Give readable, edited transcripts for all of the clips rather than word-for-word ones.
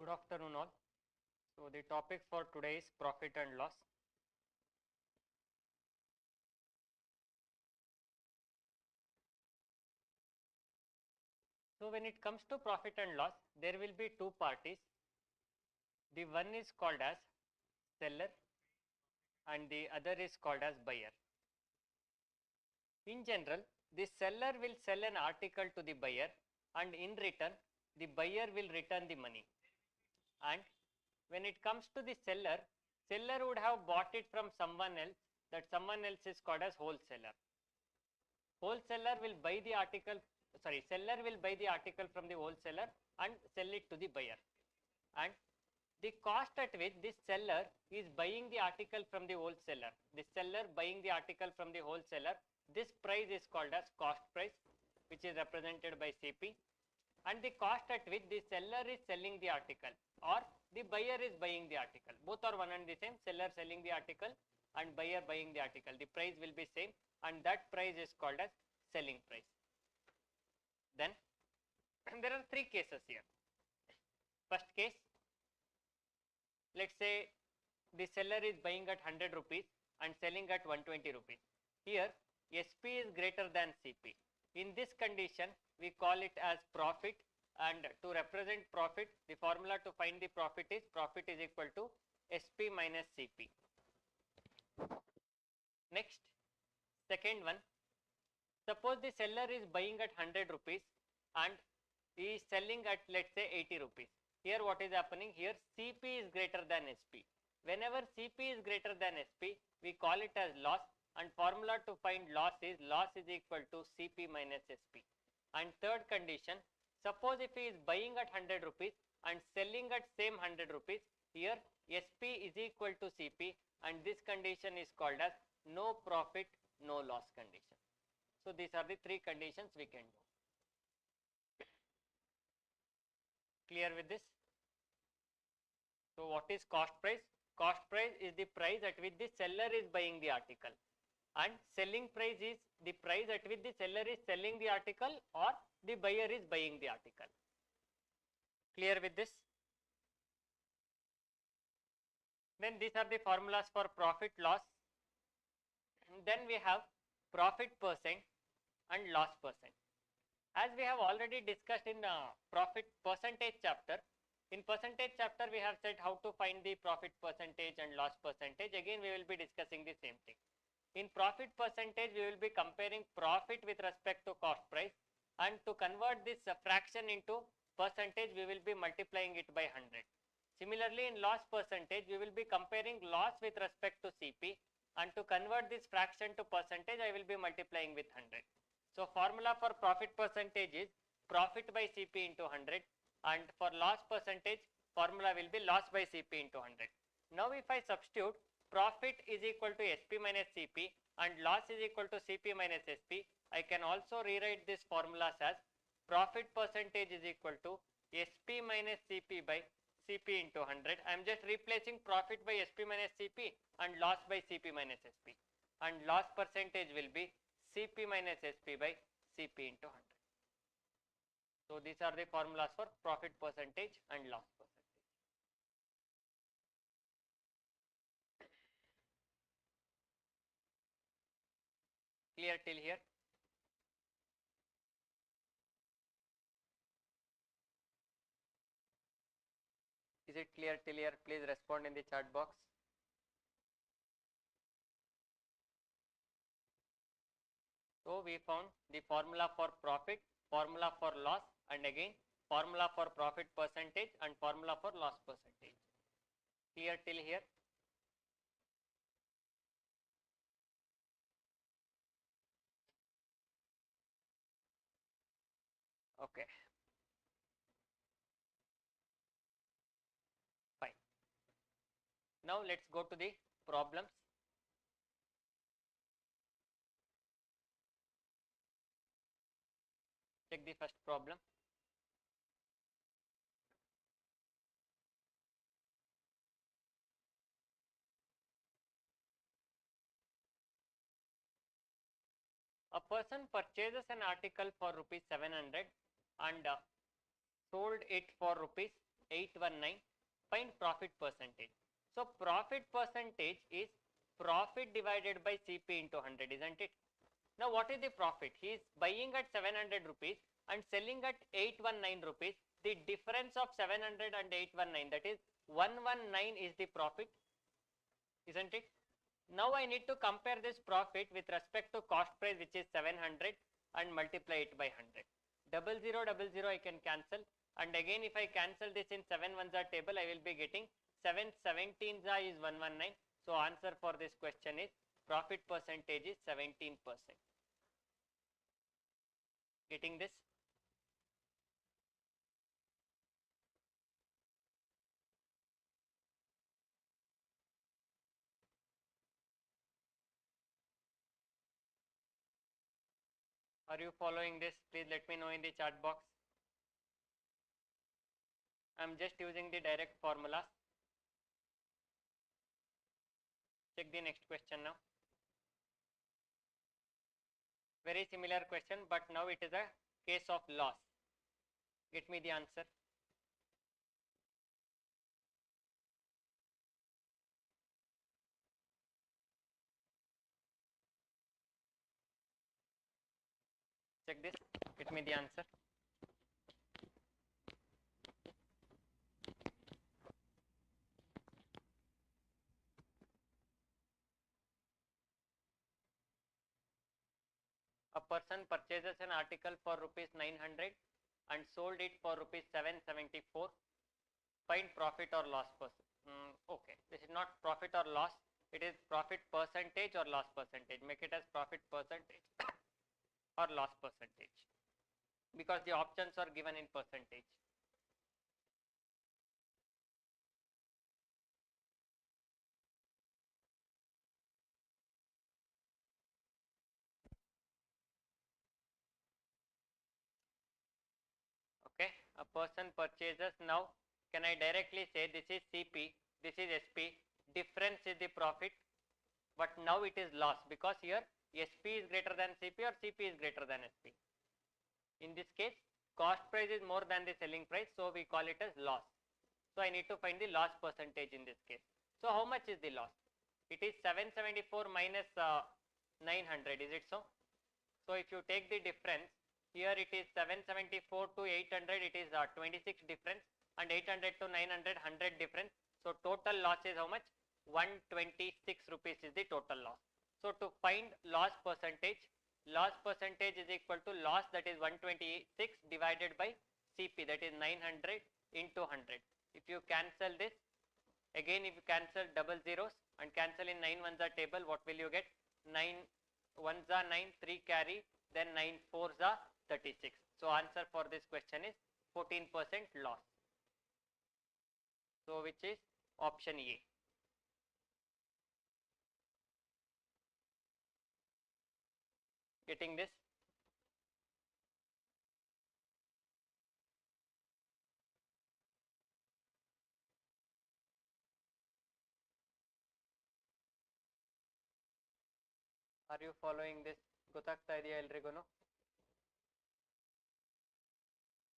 Good afternoon all. So the topic for today is profit and loss. So when it comes to profit and loss, there will be two parties. The one is called as seller and the other is called as buyer. In general, the seller will sell an article to the buyer and in return, the buyer will return the money. And when it comes to the seller, seller would have bought it from someone else. That someone else is called as wholesaler. Wholesaler will buy the article, seller will buy the article from the wholesaler and sell it to the buyer. And the cost at which this seller is buying the article from the wholesaler, the seller buying the article from the wholesaler, this price is called as cost price, which is represented by CP. And the cost at which the seller is selling the article or the buyer is buying the article. Both are one and the same, seller selling the article and buyer buying the article. The price will be same and that price is called as selling price. Then there are three cases here. First case, let's say the seller is buying at 100 rupees and selling at 120 rupees. Here SP is greater than CP. In this condition, we call it as profit, and to represent profit, the formula to find the profit is equal to SP minus CP. Next, second one, suppose the seller is buying at 100 rupees and he is selling at, let's say, 80 rupees. Here what is happening? Here CP is greater than SP. Whenever CP is greater than SP, we call it as loss, and formula to find loss is equal to CP minus SP. And third condition, suppose if he is buying at 100 rupees and selling at same 100 rupees, here SP is equal to CP, and this condition is called as no profit, no loss condition. So these are the three conditions we can do. Clear with this? So what is cost price? Cost price is the price at which the seller is buying the article, and selling price is the price at which the seller is selling the article or the buyer is buying the article. Clear with this? Then these are the formulas for profit, loss. And then we have profit percent and loss percent. As we have already discussed in profit percentage chapter, in percentage chapter we have said how to find the profit percentage and loss percentage. Again we will be discussing the same thing. In profit percentage, we will be comparing profit with respect to cost price, and to convert this fraction into percentage, we will be multiplying it by 100. Similarly, in loss percentage, we will be comparing loss with respect to CP, and to convert this fraction to percentage, I will be multiplying with 100. So formula for profit percentage is profit by CP into 100, and for loss percentage, formula will be loss by CP into 100. Now if I substitute profit is equal to SP minus CP and loss is equal to CP minus SP, I can also rewrite this formulas as profit percentage is equal to SP minus CP by CP into 100. I am just replacing profit by SP minus CP and loss by CP minus SP, and loss percentage will be CP minus SP by CP into 100. So these are the formulas for profit percentage and loss percentage. Clear till here? Is it clear till here? Please respond in the chat box. So we found the formula for profit, formula for loss, and again formula for profit percentage and formula for loss percentage. Clear till here? Okay. Fine. Now let's go to the problems. Check the first problem. A person purchases an article for rupees 700 and sold it for rupees 819. Find profit percentage. So profit percentage is profit divided by CP into 100, isn't it? Now what is the profit? He is buying at 700 rupees and selling at 819 rupees. The difference of 700 and 819, that is 119, is the profit, isn't it? Now I need to compare this profit with respect to cost price, which is 700, and multiply it by 100. 0000 I can cancel, and again if I cancel this in 7 ones are table, I will be getting 7 17s is 119. So answer for this question is profit percentage is 17%. Getting this? Are you following this? Please let me know in the chat box. I am just using the direct formulas. Check the next question now. Very similar question, but now it is a case of loss. Get me the answer. Check this. Get me the answer. A person purchases an article for rupees 900 and sold it for rupees 774. Find profit or loss percent. Okay, this is not profit or loss. It is profit percentage or loss percentage. Make it as profit percentage or loss percentage, because the options are given in percentage. Okay, a person purchases. Now can I directly say this is CP, this is SP, difference is the profit, but now it is loss because here SP is greater than CP or CP is greater than SP. In this case, cost price is more than the selling price, so we call it as loss. So I need to find the loss percentage in this case. So how much is the loss? It is 774 minus 900, is it so? So if you take the difference, here it is 774 to 800, it is 26 difference, and 800 to 900, 100 difference. So total loss is how much? 126 rupees is the total loss. So to find loss percentage is equal to loss, that is 126 divided by CP, that is 900 into 100. If you cancel this, again if you cancel double zeros and cancel in 9 ones are table, what will you get? 9 ones are 9, 3 carry, then 9 fours are 36. So answer for this question is 14% loss. So which is option A. Getting this? Are you following this? ಗೊತ್ತಾಗ್ತಾ ಇದೆಯಾ ಎಲ್ರಿಗೂ?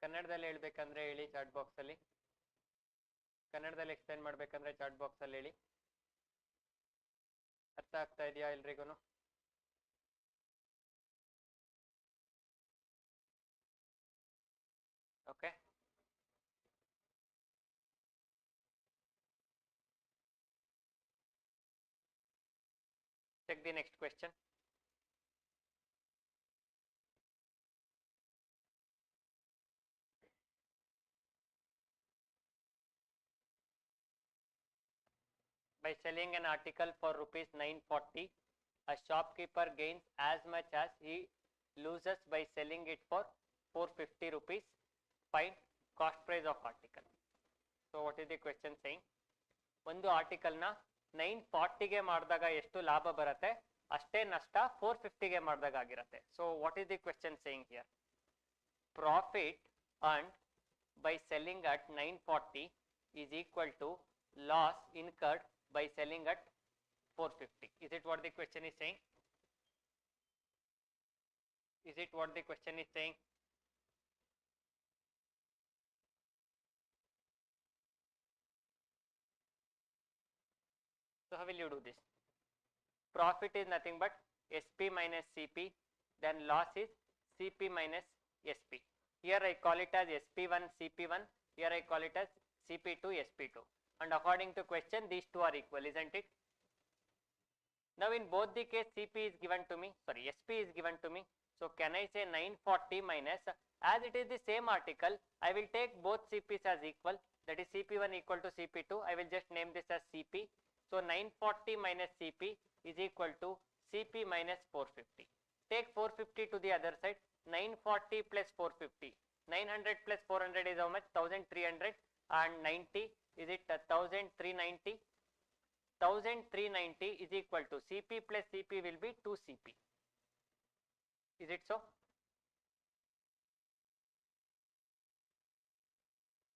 ಕನ್ನಡದಲ್ಲಿ ಹೇಳ್ಬೇಕಂದ್ರೆ ಹೇಳಿ chat box ಅಲ್ಲಿ. ಕನ್ನಡದಲ್ಲಿ explain ಮಾಡಬೇಕಂದ್ರೆ chat box ಅಲ್ಲಿ ಹೇಳಿ. ಅರ್ಥ ಆಗ್ತಾ ಇದೆಯಾ ಎಲ್ರಿಗೂ? Okay. Check the next question. By selling an article for rupees 940, a shopkeeper gains as much as he loses by selling it for 450 rupees. Find cost price of article. So what is the question saying? ಒಂದು article ನ 940 ಗೆ ಮಾಡಿದಾಗ ಎಷ್ಟು ಲಾಭ ಬರುತ್ತೆ, ಅಷ್ಟೇ ನಷ್ಟ 450 ಗೆ ಮಾಡಿದಾಗ ಆಗಿರುತ್ತೆ. So what is the question saying here? Profit earned by selling at 940 is equal to loss incurred by selling at 450. Is it what the question is saying? Is it what the question is saying? how will you do this? Profit is nothing but SP minus CP, then loss is CP minus SP. Here I call it as SP1 CP1, here I call it as CP2 SP2, and according to question these two are equal, isn't it? Now in both the case CP is given to me, sorry, SP is given to me. So can I say 940 minus, as it is the same article, I will take both CPs as equal, that is CP1 equal to CP2, I will just name this as CP. So 940 minus CP is equal to CP minus 450. Take 450 to the other side, 940 plus 450. 900 plus 400 is how much? 1300, and 90, is it 1390? 1390 is equal to CP plus CP will be 2CP. Is it so?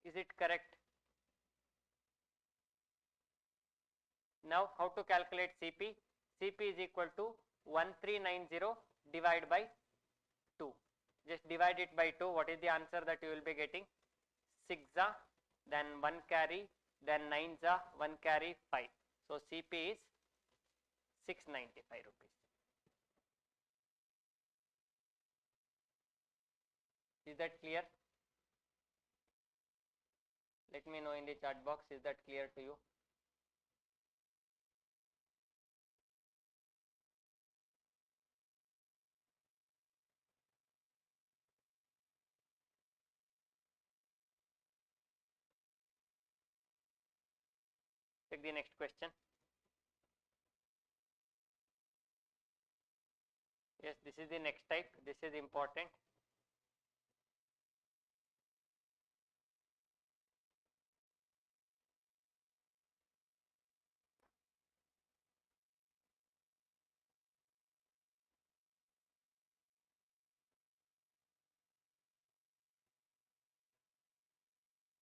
Is it correct? Now how to calculate CP? CP is equal to 1390 divided by 2. Just divide it by 2. What is the answer that you will be getting? 6 then 1 carry, then 9 1 carry 5. So CP is 695 rupees. Is that clear? Let me know in the chat box, is that clear to you? Take the next question. Yes, this is the next type. This is important.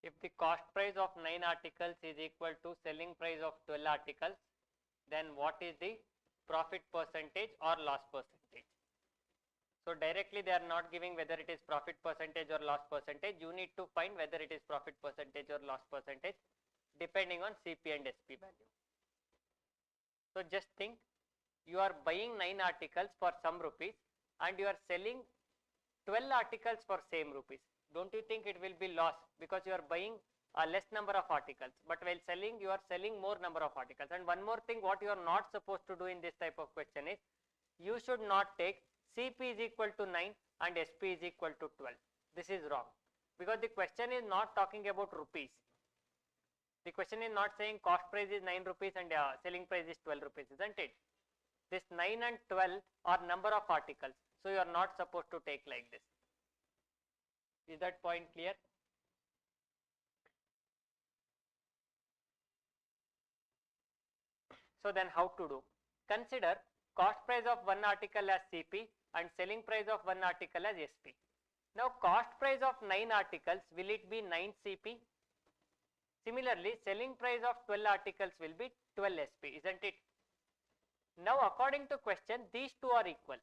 If the cost price of 9 articles is equal to selling price of 12 articles, then what is the profit percentage or loss percentage? So directly they are not giving whether it is profit percentage or loss percentage. You need to find whether it is profit percentage or loss percentage depending on CP and SP value. So just think, you are buying 9 articles for some rupees and you are selling 12 articles for same rupees. Don't you think it will be loss, because you are buying a less number of articles, but while selling you are selling more number of articles. And one more thing, what you are not supposed to do in this type of question is, you should not take CP is equal to 9 and SP is equal to 12. This is wrong, because the question is not talking about rupees. The question is not saying cost price is 9 rupees and selling price is 12 rupees, isn't it? This 9 and 12 are number of articles, so you are not supposed to take like this. Is that point clear? So then how to do? Consider cost price of one article as CP and selling price of one article as SP. Now cost price of 9 articles, will it be 9 CP? Similarly, selling price of 12 articles will be 12 SP, isn't it? Now according to question, these two are equal.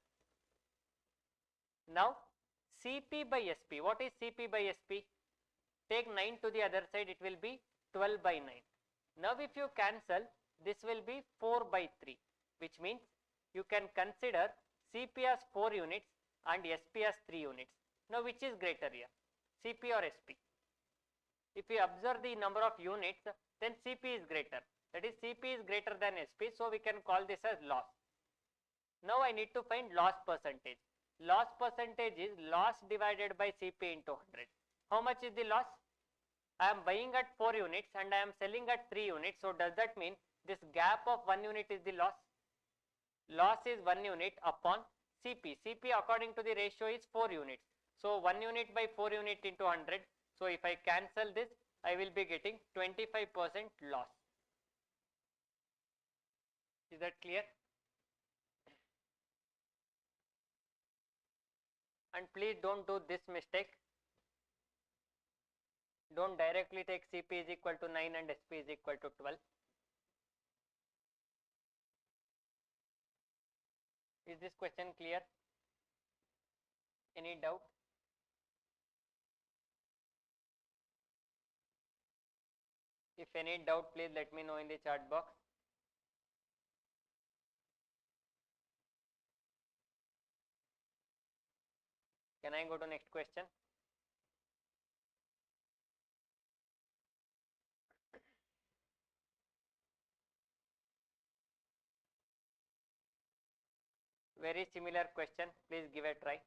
Now CP by SP, what is CP by SP? Take 9 to the other side, it will be 12 by 9. Now if you cancel, this will be 4 by 3, which means you can consider CP as 4 units and SP as 3 units. Now which is greater here, CP or SP? If we observe the number of units, then CP is greater, that is CP is greater than SP, so we can call this as loss. Now I need to find loss percentage. Loss percentage is loss divided by CP into 100. How much is the loss? I am buying at 4 units and I am selling at 3 units. So does that mean this gap of 1 unit is the loss? Loss is 1 unit upon CP. CP according to the ratio is 4 units. So 1 unit by 4 unit into 100. So if I cancel this, I will be getting 25% loss. Is that clear? And please don't do this mistake. Don't directly take CP is equal to 9 and SP is equal to 12. Is this question clear? Any doubt? If any doubt, please let me know in the chat box. Can I go to next question? Very similar question. Please give a try.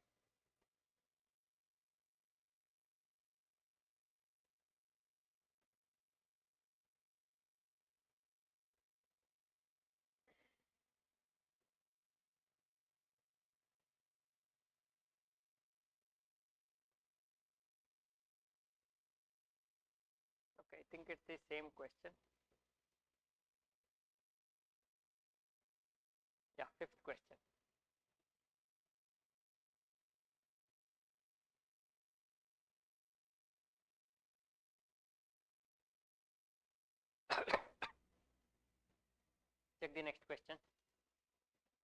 Okay, I think it's the same question. Yeah, fifth question. Check the next question.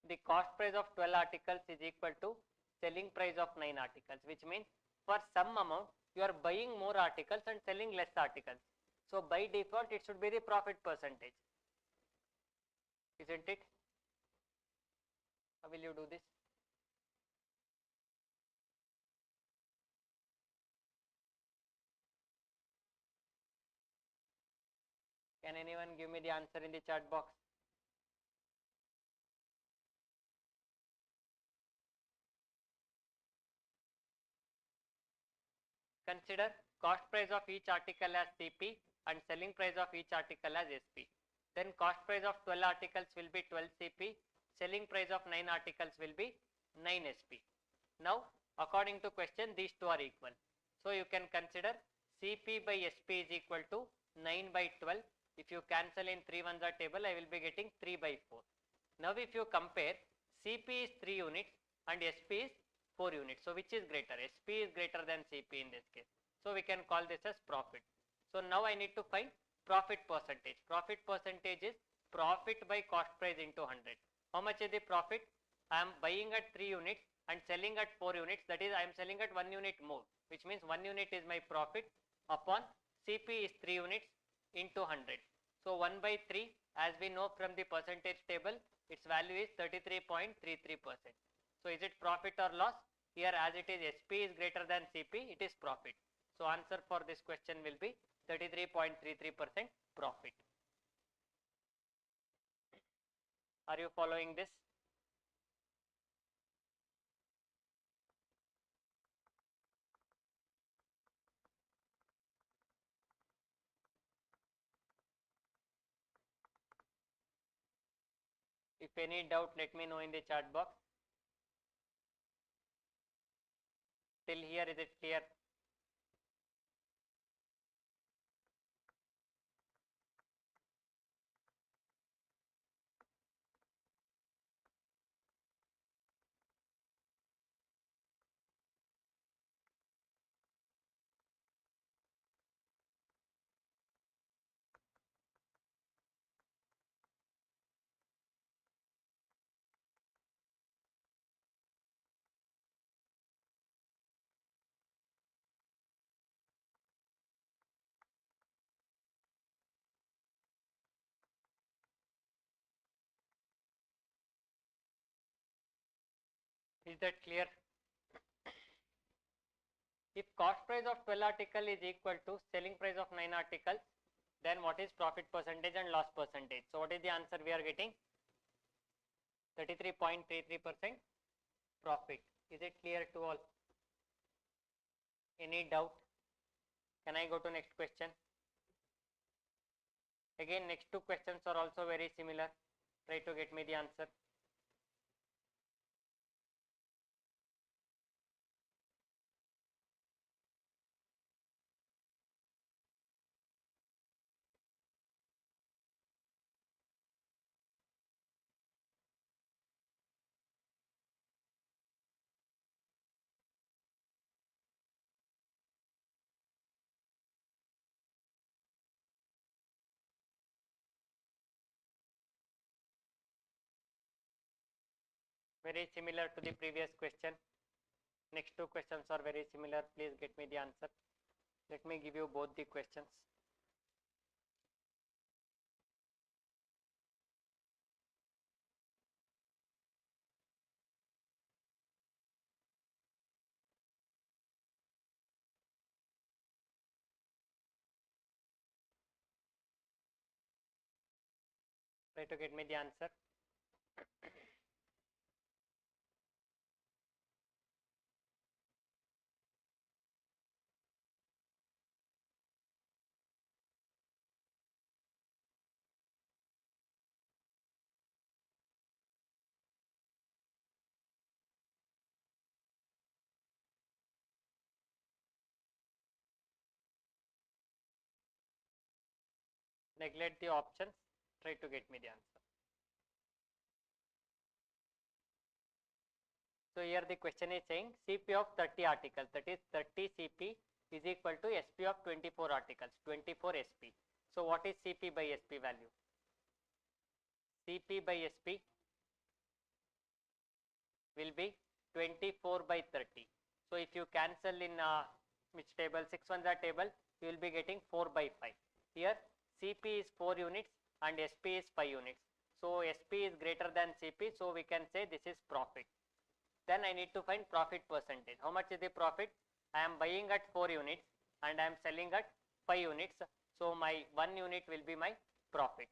The cost price of 12 articles is equal to selling price of 9 articles, which means for some amount you are buying more articles and selling less articles. So by default it should be the profit percentage, isn't it? How will you do this? Can anyone give me the answer in the chat box? Consider cost price of each article as CP and selling price of each article as SP. Then cost price of 12 articles will be 12 CP, selling price of 9 articles will be 9 SP. Now according to question these two are equal. So you can consider CP by SP is equal to 9 by 12. If you cancel in 3 ones are table, I will be getting 3 by 4. Now if you compare, CP is 3 units and SP is 4 units. So which is greater? SP is greater than CP in this case. So we can call this as profit. So now I need to find profit percentage. Profit percentage is profit by cost price into 100. How much is the profit? I am buying at 3 units and selling at 4 units. That is, I am selling at 1 unit more, which means 1 unit is my profit upon CP is 3 units into 100. So 1 by 3, as we know from the percentage table, its value is 33.33%. So is it profit or loss? Here as it is SP is greater than CP, it is profit. So answer for this question will be 33.33% profit. Are you following this? If any doubt, let me know in the chat box. Till here, is it clear? Is that clear? If cost price of 12 article is equal to selling price of 9 articles, then what is profit percentage and loss percentage? So what is the answer we are getting? 33.33% profit. Is it clear to all? Any doubt? Can I go to next question? Again, next two questions are also very similar. Try to get me the answer. Very similar to the previous question. Next two questions are very similar. Please get me the answer. Let me give you both the questions. Try to get me the answer. Neglect the options. Try to get me the answer. So here the question is saying CP of 30 articles, that is 30 CP is equal to SP of 24 articles, 24 SP. So what is CP by SP value? CP by SP will be 24 by 30. So if you cancel in which table, 6 ones are table, you will be getting 4 by 5. Here CP is 4 units and SP is 5 units. So SP is greater than CP, so we can say this is profit. Then I need to find profit percentage. How much is the profit? I am buying at 4 units and I am selling at 5 units. So my 1 unit will be my profit.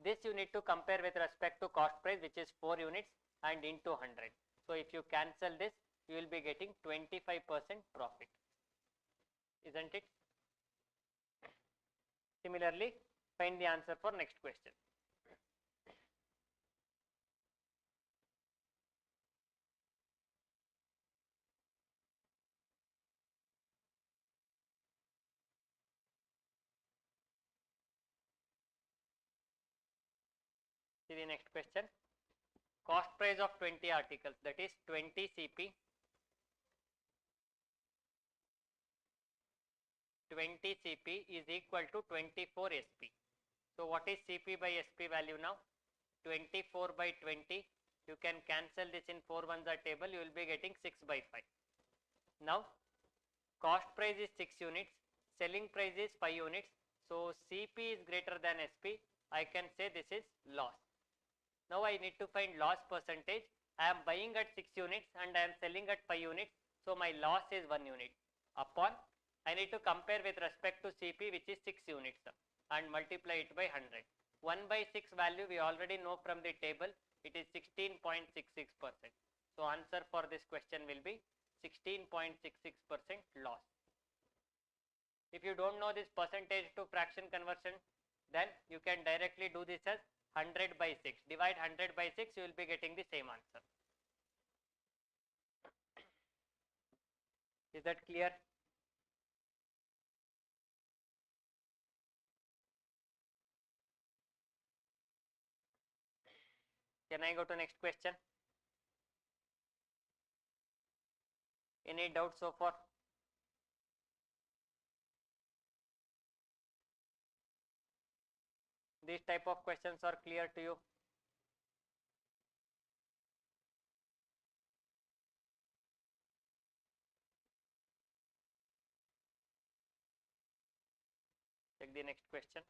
This you need to compare with respect to cost price, which is 4 units and into 100. So if you cancel this, you will be getting 25% profit. Isn't it? Similarly, find the answer for next question. See the next question. Cost price of 20 articles, that is 20 CP, 20 CP is equal to 24 SP. So what is CP by SP value now? 24 by 20. You can cancel this in 4 ones are table. You will be getting 6 by 5. Now cost price is 6 units. Selling price is 5 units. So CP is greater than SP. I can say this is loss. Now I need to find loss percentage. I am buying at 6 units and I am selling at 5 units. So my loss is 1 unit. Upon I need to compare with respect to CP, which is 6 units, and multiply it by 100. 1 by 6 value we already know from the table. It is 16.66%. So answer for this question will be 16.66% loss. If you don't know this percentage to fraction conversion, then you can directly do this as 100 by 6. Divide 100 by 6, you will be getting the same answer. Is that clear? Can I go to next question? Any doubt so far? These type of questions are clear to you? Check the next question.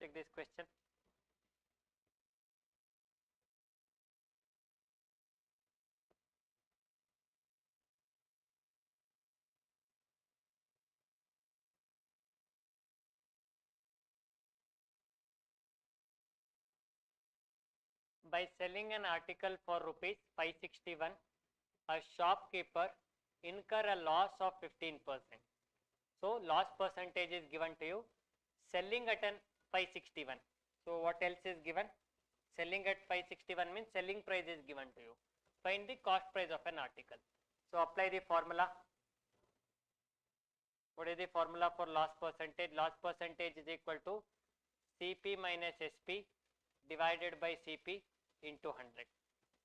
Check this question. By selling an article for rupees 561, a shopkeeper incur a loss of 15%. So loss percentage is given to you. Selling at an 561. So what else is given? Selling at 561 means selling price is given to you. Find the cost price of an article. So apply the formula. What is the formula for loss percentage? Loss percentage is equal to CP minus SP divided by CP into 100.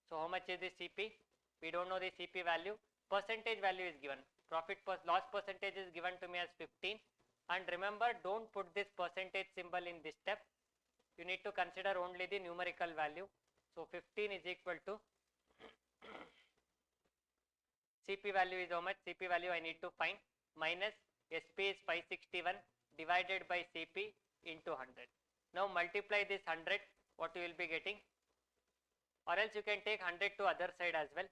So how much is the CP? We don't know the CP value. Percentage value is given. Loss percentage is given to me as 15. And remember, don't put this percentage symbol in this step. You need to consider only the numerical value. So 15 is equal to CP value is how much? CP value I need to find minus SP is 561 divided by CP into 100. Now multiply this 100, what you will be getting? Or else you can take 100 to other side as well.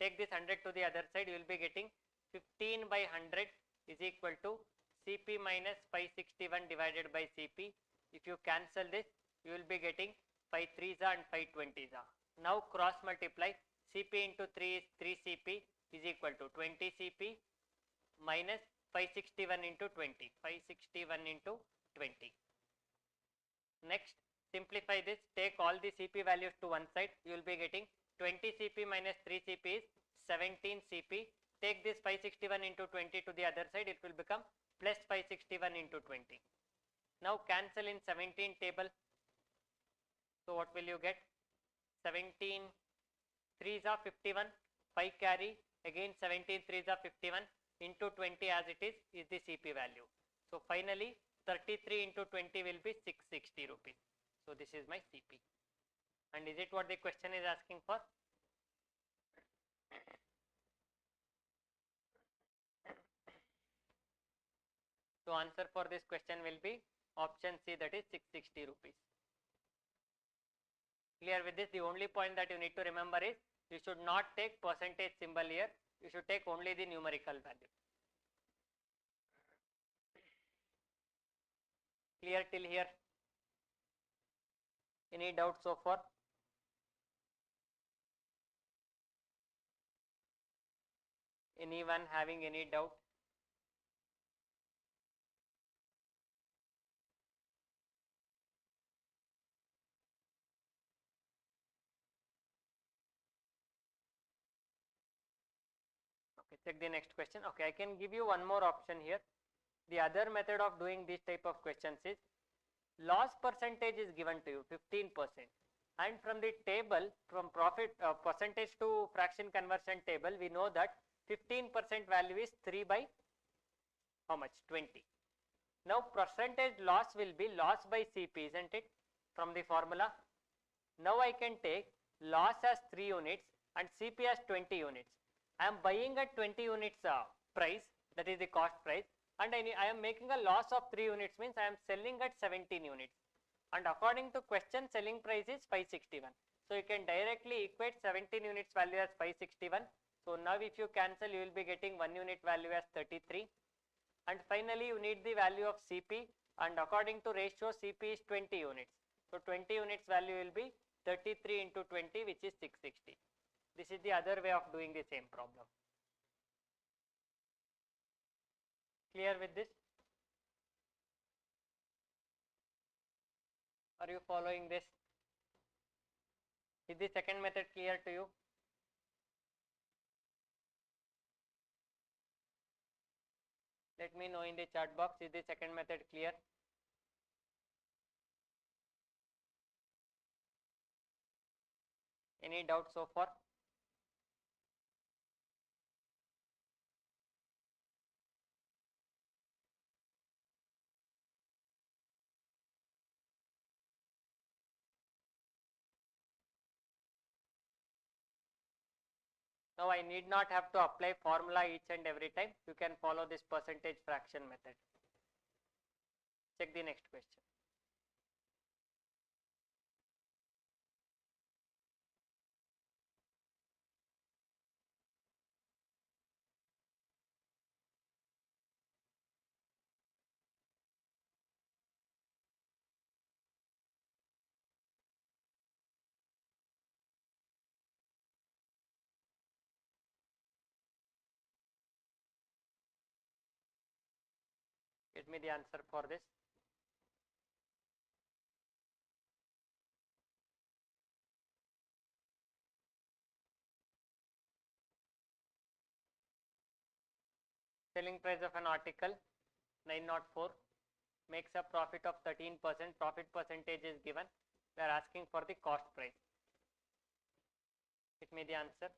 Take this 100 to the other side, you will be getting 15 by 100 is equal to CP minus 561 divided by CP. If you cancel this, you will be getting 5 3s and 5 20s. Now cross multiply, CP into 3 is 3 CP is equal to 20 CP minus 561 into 20, 561 into 20. Next, simplify this, take all the CP values to one side, you will be getting 20 CP minus 3 CP is 17 CP. Take this 561 into 20 to the other side, it will become plus 561 into 20. Now cancel in 17 table. So what will you get? 17 3s are 51, 5 carry, again 17 3s are 51 into 20 as it is the CP value. So finally 33 into 20 will be 660 rupees. So this is my CP. And is it what the question is asking for? So answer for this question will be option C, that is 660 rupees. Clear with this? The only point that you need to remember is you should not take percentage symbol here, you should take only the numerical value. Clear till here? Any doubt so far? Anyone having any doubt? Okay, check the next question. Okay, I can give you one more option here. The other method of doing this type of questions is loss percentage is given to you 15%, and from the table, from profit percentage to fraction conversion table, we know that 15% value is 3 by how much? 20. Now percentage loss will be loss by CP, isn't it, from the formula? Now I can take loss as 3 units and CP as 20 units. I am buying at 20 units price, that is the cost price, and I am making a loss of 3 units, means I am selling at 17 units, and according to question selling price is 561. So you can directly equate 17 units value as 561. So now if you cancel, you will be getting 1 unit value as 33, and finally you need the value of CP, and according to ratio CP is 20 units. So 20 units value will be 33 into 20, which is 660. This is the other way of doing the same problem. Clear with this? Are you following this? Is the second method clear to you? Let me know in the chat box, is the second method clear? Any doubt so far? Now I need not have to apply formula each and every time. You can follow this percentage fraction method. Check the next question. Get me the answer for this. Selling price of an article 904 makes a profit of 13%. Profit percentage is given. We are asking for the cost price. Get me the answer.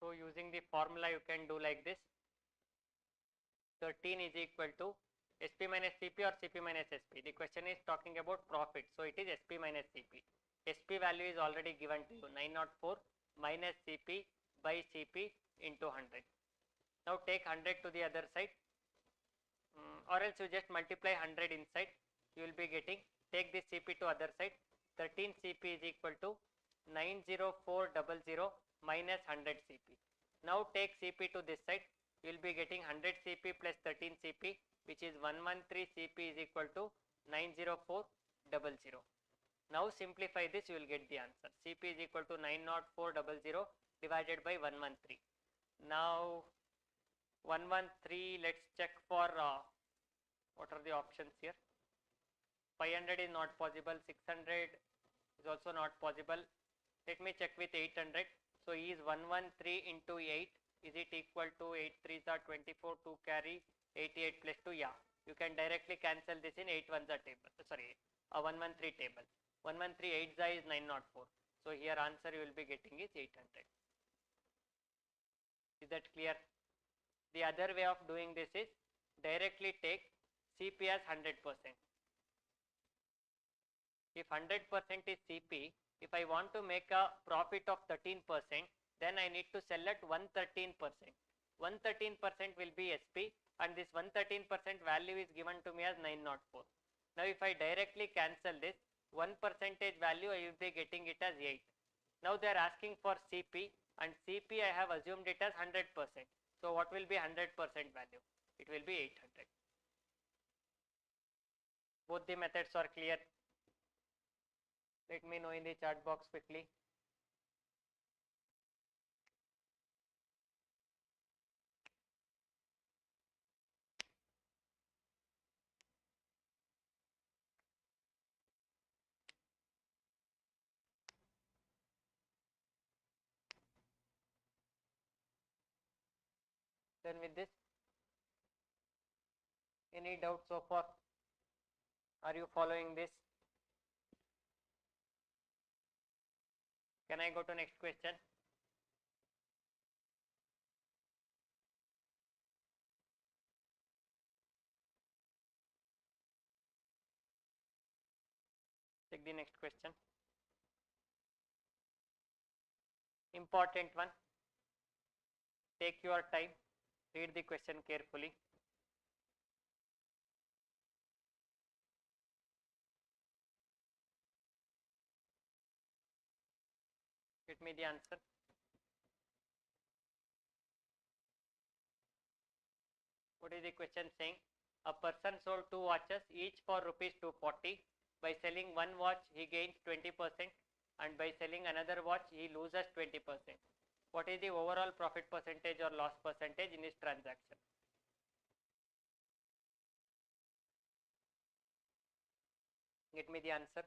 So using the formula you can do like this. 13 is equal to SP minus CP or CP minus SP. The question is talking about profit. So it is SP minus CP. SP value is already given to you, 904 minus CP by CP into 100. Now take 100 to the other side, or else you just multiply 100 inside. You will be getting, take this CP to other side. 13 CP is equal to 90400 minus 100 CP. Now take CP to this side. You will be getting 100 CP plus 13 CP, which is 113 CP is equal to 90400. Now simplify this, you will get the answer. CP is equal to 90400 divided by 113. Now 113, let's check for what are the options here. 500 is not possible, 600 is also not possible. Let me check with 800. So is 113 into 8, is it equal to 8 3s are 24, 2 carry 88 plus 2? Yeah, you can directly cancel this in 8 1s are table, sorry, a 113 table. 113 8 is 904. So here answer you will be getting is 800. Is that clear? The other way of doing this is directly take CP as 100%. If 100% is CP, if I want to make a profit of 13%, then I need to sell at 113%. 113% will be SP, and this 113% value is given to me as 904. Now if I directly cancel this, 1% value I will be getting it as 8. Now they are asking for CP, and CP I have assumed it as 100%. So what will be 100% value? It will be 800. Both the methods are clear. Let me know in the chat box quickly. Then with this, any doubt so far? Are you following this? Can I go to next question? Check the next question. Important one. Take your time. Read the question carefully. Get me the answer. What is the question saying? A person sold 2 watches each for rupees 240. By selling one watch he gains 20%, and by selling another watch he loses 20%. What is the overall profit percentage or loss percentage in this transaction? Get me the answer.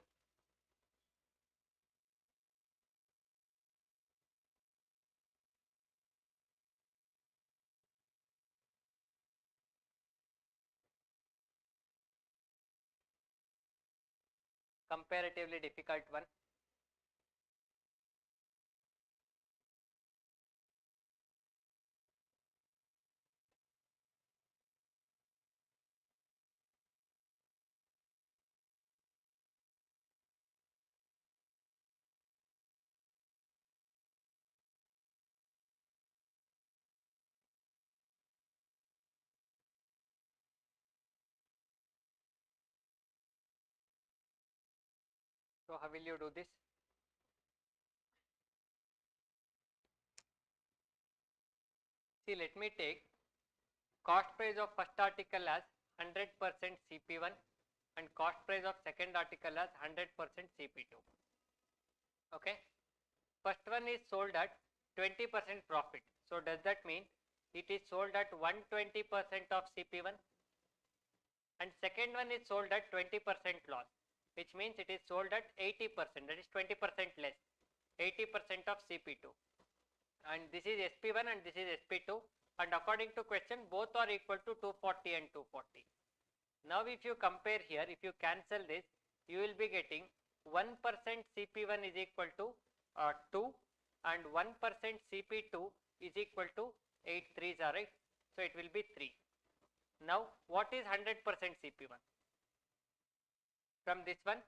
Comparatively difficult one. So how will you do this? See, let me take cost price of first article as 100% CP1 and cost price of second article as 100% CP2. Okay. First one is sold at 20% profit. So does that mean it is sold at 120% of CP1? And second one is sold at 20% loss, which means it is sold at 80%, that is 20% less, 80% of CP2. And this is SP1 and this is SP2, and according to question both are equal to 240 and 240. Now if you compare here, if you cancel this, you will be getting 1% CP1 is equal to 2 and 1% CP2 is equal to 8 3s are right. So it will be 3. Now what is 100% CP1? From this one,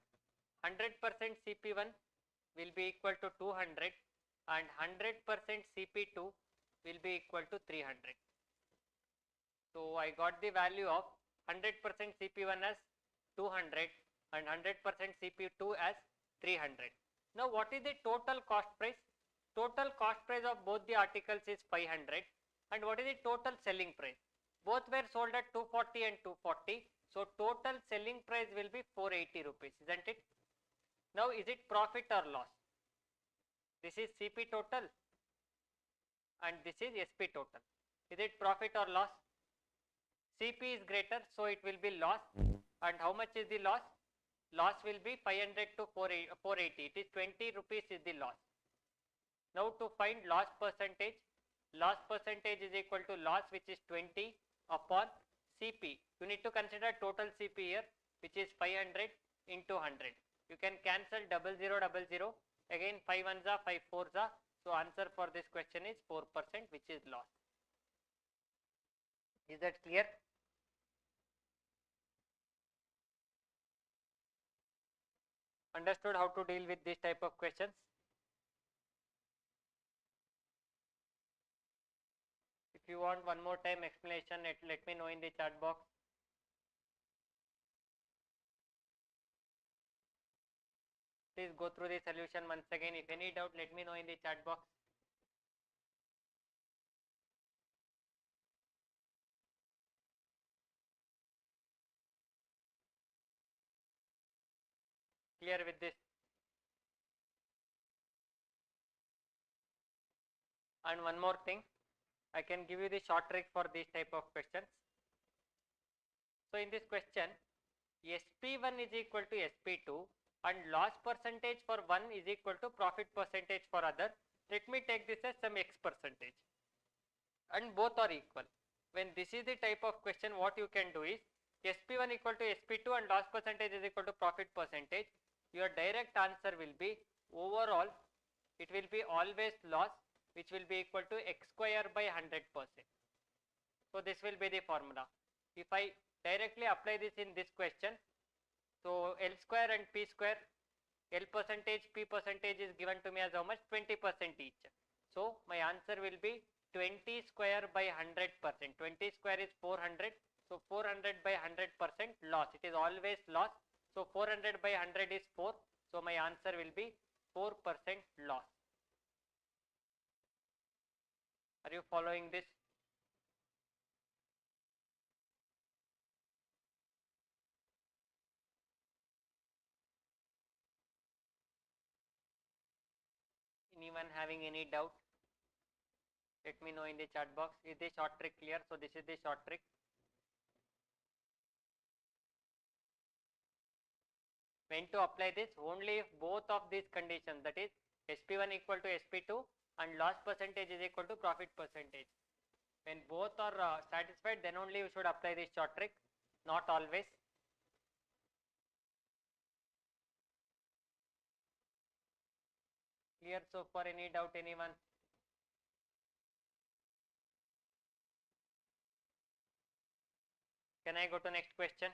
100% CP1 will be equal to 200 and 100% CP2 will be equal to 300. So I got the value of 100% CP1 as 200 and 100% CP2 as 300. Now what is the total cost price? Total cost price of both the articles is 500. And what is the total selling price? Both were sold at 240 and 240. So total selling price will be 480 rupees, isn't it? Now is it profit or loss? This is CP total and this is SP total. Is it profit or loss? CP is greater, so it will be loss. And how much is the loss? Loss will be 500 to 480. It is 20 rupees is the loss. Now to find loss percentage is equal to loss, which is 20 upon CP. You need to consider total CP here, which is 500 into 100. You can cancel 0000. Again 5 ones are 5 fours are. So answer for this question is 4%, which is loss. Is that clear? Understood how to deal with this type of questions? If you want one more time explanation, let me know in the chat box. Please go through the solution once again. If any doubt, let me know in the chat box. Clear with this? And one more thing, I can give you the short trick for these type of questions. So in this question, SP1 is equal to SP2 and loss percentage for one is equal to profit percentage for other. Let me take this as some X percentage. And both are equal. When this is the type of question, what you can do is SP1 equal to SP2 and loss percentage is equal to profit percentage. Your direct answer will be overall, it will be always loss, which will be equal to X square by 100%. So this will be the formula. If I directly apply this in this question, so L square and P square, L percentage, P percentage is given to me as how much? 20% each. So my answer will be 20 square by 100%. 20 square is 400. So 400 by 100% loss. It is always loss. So 400 by 100 is 4. So my answer will be 4% loss. Are you following this? Anyone having any doubt? Let me know in the chat box. Is the short trick clear? So this is the short trick. When to apply this? Only if both of these conditions, that is SP1 equal to SP2 and loss percentage is equal to profit percentage. When both are satisfied, then only you should apply this short trick, not always. Clear so far? Any doubt, anyone? Can I go to next question?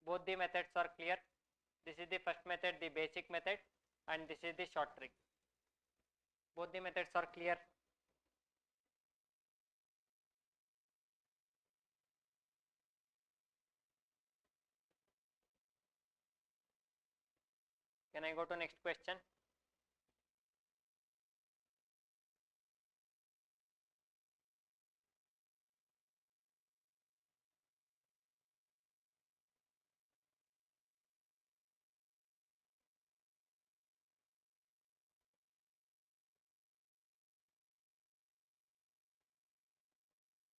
Both the methods are clear. This is the first method, the basic method, and this is the short trick. Both the methods are clear. Can I go to next question?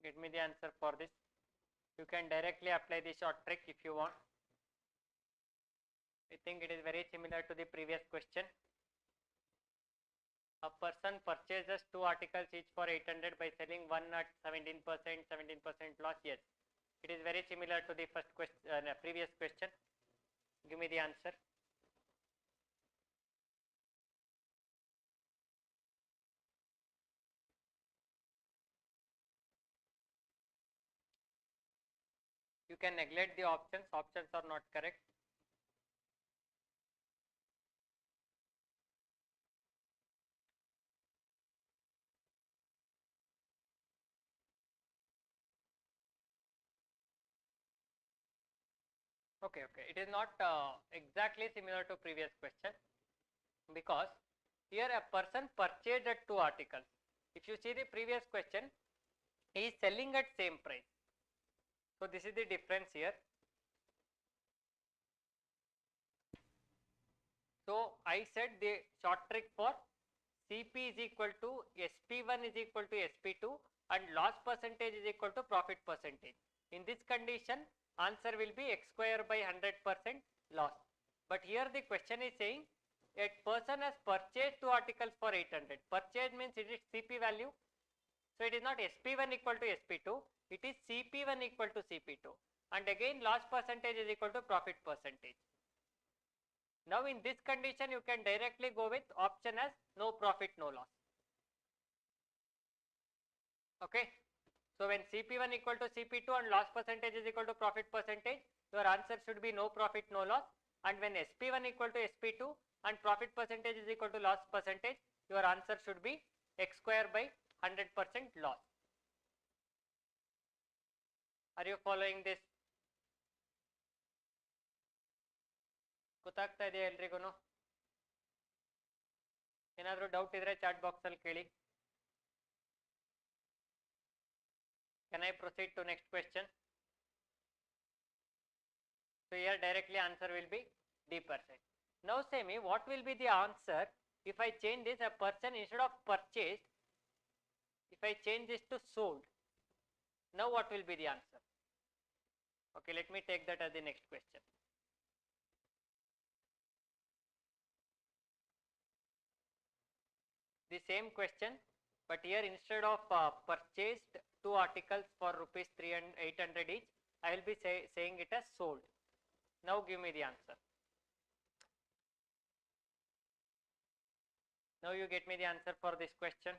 Get me the answer for this. You can directly apply the short trick if you want. I think it is very similar to the previous question. A person purchases 2 articles each for 800 by selling one at 17%, 17% loss. Yes, it is very similar to the first question, previous question. Give me the answer. You can neglect the options. Options are not correct. Okay, okay. It is not exactly similar to previous question, because here a person purchased at 2 articles. If you see the previous question, he is selling at same price. So this is the difference here. So I said the short trick for CP is equal to SP1 is equal to SP2 and loss percentage is equal to profit percentage. In this condition, answer will be x square by 100% loss. But here the question is saying a person has purchased 2 articles for 800. Purchase means it is CP value. So it is not SP1 equal to SP2, it is CP1 equal to CP2. And again loss percentage is equal to profit percentage. Now in this condition you can directly go with option as no profit no loss. Okay. So when CP1 equal to CP2 and loss percentage is equal to profit percentage, your answer should be no profit no loss. And when SP1 equal to SP2 and profit percentage is equal to loss percentage, your answer should be x square by 100% loss. Are you following this? ಗೊತ್ತಾಗ್ತಾ ಇದೆಯಾ ಎಲ್ರಿಗೂ? ಏನಾದರೂ doubt ಇದ್ರೆ chat box ಅಲ್ಲಿ ಕೇಳಿ. Can I proceed to next question? So here directly answer will be D%. Now say me what will be the answer if I change this, a person instead of purchased, if I change this to sold. Now what will be the answer? Okay, let me take that as the next question. The same question, but here instead of purchased 2 articles for rupees 800 each, I will be saying it as sold. Now give me the answer. Now you get me the answer for this question.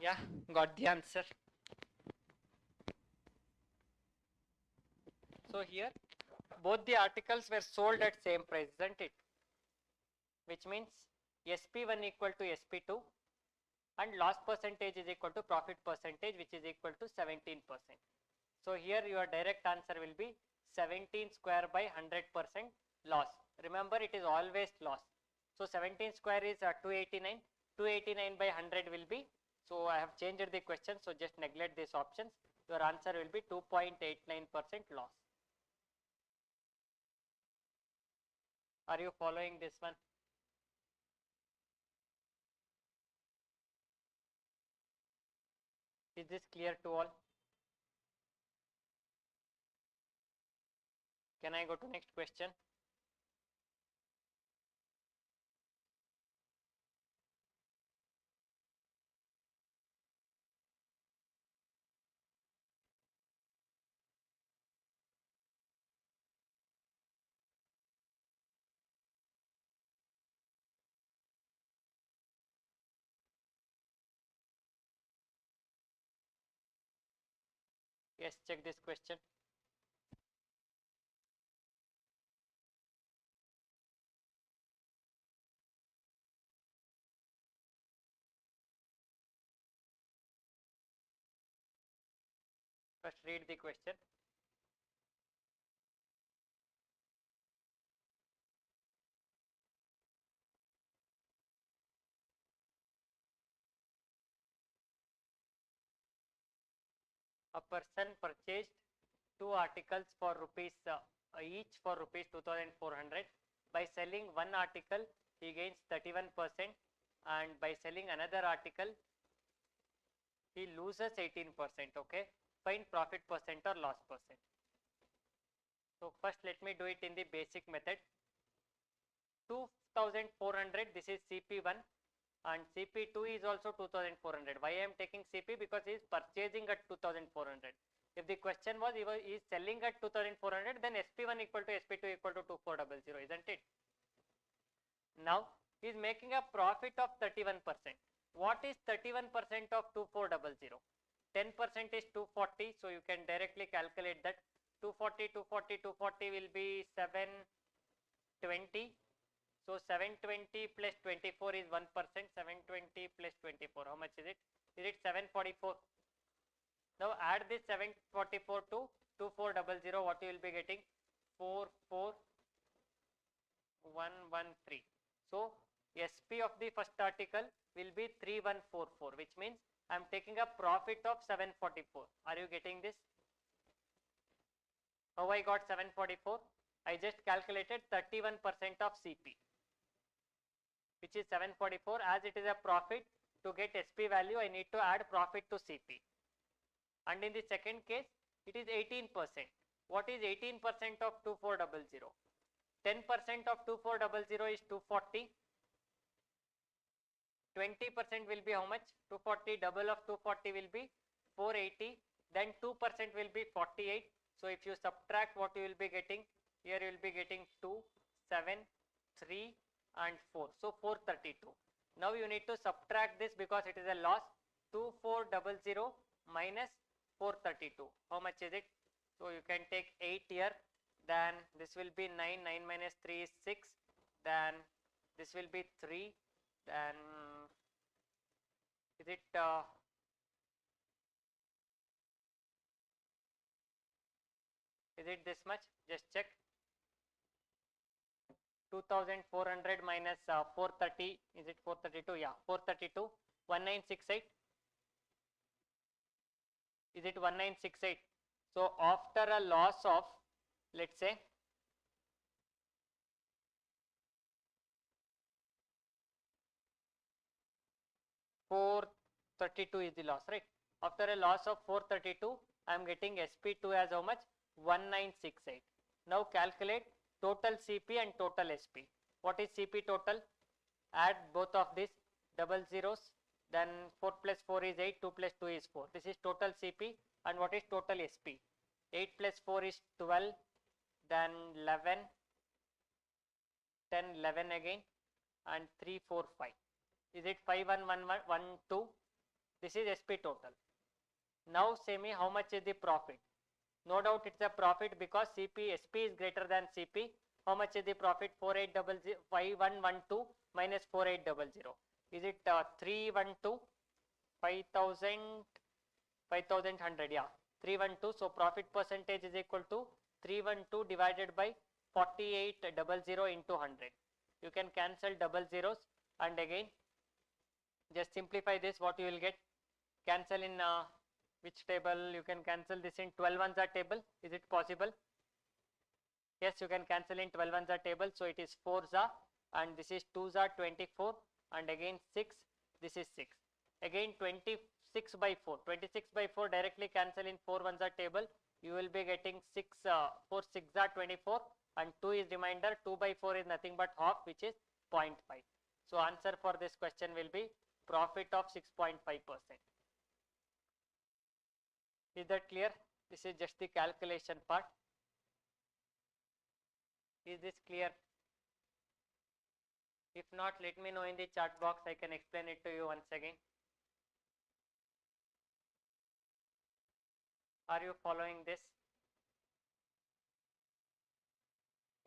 Yeah, got the answer. So here both the articles were sold at same price, isn't it? Which means SP1 equal to SP2 and loss percentage is equal to profit percentage, which is equal to 17%. So here your direct answer will be 17 square by 100% loss. Remember, it is always loss. So 17 square is 289. 289 by 100 will be, so I have changed the question, so just neglect these options. Your answer will be 2.89% loss. Are you following this one? Is this clear to all? Can I go to next question? Yes, check this question. First read the question. A person purchased two articles for rupees each for rupees 2400. By selling one article he gains 31%, and by selling another article he loses 18%. Okay, find profit percent or loss percent. So first let me do it in the basic method. 2400, this is CP1, and CP2 is also 2400. Why I am taking CP? Because he is purchasing at 2400. If the question was he is selling at 2400, then SP1 equal to SP2 equal to 2400, isn't it? Now he is making a profit of 31%. What is 31% of 2400? 10% is 240, so you can directly calculate that. 240, 240, 240 will be 720. So 720 plus 24 is 1%. 720 plus 24, how much is it? Is it 744? Now add this 744 to 2400. What you will be getting? 44113. So SP of the first article will be 3144, which means I am taking a profit of 744. Are you getting this? How I got 744? I just calculated 31% of CP, which is 744. As it is a profit, to get SP value I need to add profit to CP. And in the second case it is 18%. What is 18% of 2400? 10% of 2400 is 240. 20% will be how much? 240. Double of 240 will be 480. Then 2% will be 48. So if you subtract, what you will be getting? Here you will be getting 2, 7, 3 and 4. So 432. Now you need to subtract this because it is a loss. 2400 minus 432. How much is it? So you can take 8 here. Then this will be 9. 9 minus 3 is 6. Then this will be 3. Then is it this much? Just check. 2400 minus 430. Is it 432? Yeah, 432. 1968. Is it 1968? So after a loss of, let's say, $432 is the loss, right? After a loss of 432, I am getting SP2 as how much? 1968. Now calculate total CP and total SP. What is CP total? Add both of these double zeros. Then 4 plus 4 is 8. 2 plus 2 is 4. This is total CP. And what is total SP? 8 plus 4 is 12. Then 11. 10, 11 again. And 3, 4, 5. Is it 5, 1, 1, 1, 2? This is SP total. Now say me how much is the profit. No doubt it's a profit because SP is greater than CP. How much is the profit? 5112 minus 4800. Is it 312? 5000, 5100, yeah, 312. So profit percentage is equal to 312 divided by 4800 into 100. You can cancel double zeros and again just simplify this. What you will get? Cancel in which table? You can cancel this in 12 ones are table. Is it possible? Yes, you can cancel in 12 ones are table. So it is 4s are and this is 2s are 24 and again 6. This is 6. Again 26 by 4. 26 by 4 directly cancel in 4 ones are table. You will be getting 6, 4 6 are 24 and 2 is remainder. 2 by 4 is nothing but half, which is 0.5. So answer for this question will be profit of 6.5%. Is that clear? This is just the calculation part. Is this clear? If not, let me know in the chat box. I can explain it to you once again. Are you following this?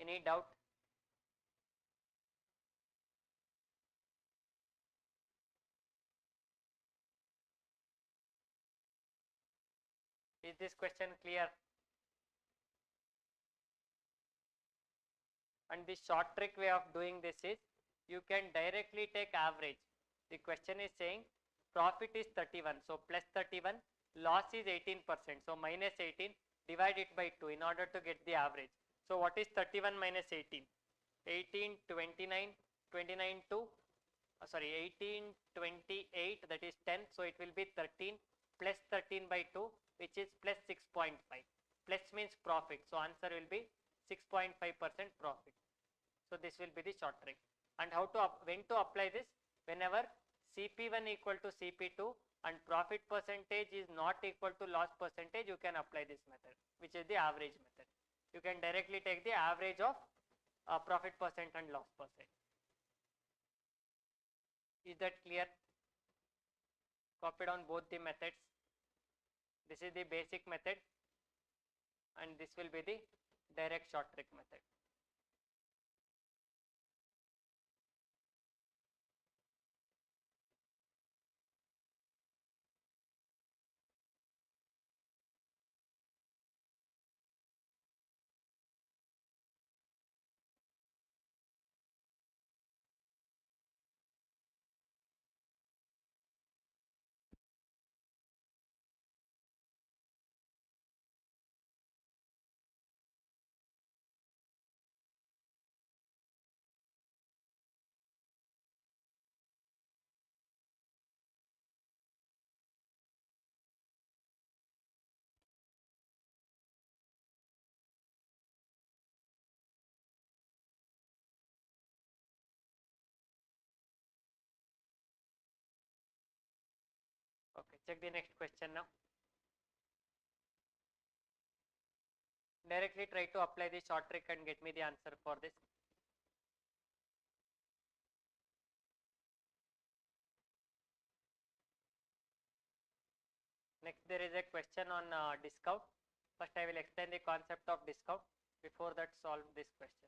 Any doubt? Is this question clear? And the short trick way of doing this is you can directly take average. The question is saying profit is 31, so plus 31, loss is 18%, so minus 18, divide it by 2 in order to get the average. So what is 31 minus 18? 18, 29, 29 to, 18, 28, that is 10, so it will be 13 plus 13 by 2, which is plus 6.5. Plus means profit, so answer will be 6.5% profit. So this will be the short trick. And how to when to apply this? Whenever CP1 equal to CP2 and profit percentage is not equal to loss percentage, you can apply this method, which is the average method. You can directly take the average of profit percent and loss percent. Is that clear? Copied on both the methods. This is the basic method and this will be the direct short trick method. Okay, check the next question now. Directly try to apply the short trick and get me the answer for this. Next, there is a question on discount. First, I will explain the concept of discount. Before that, solve this question.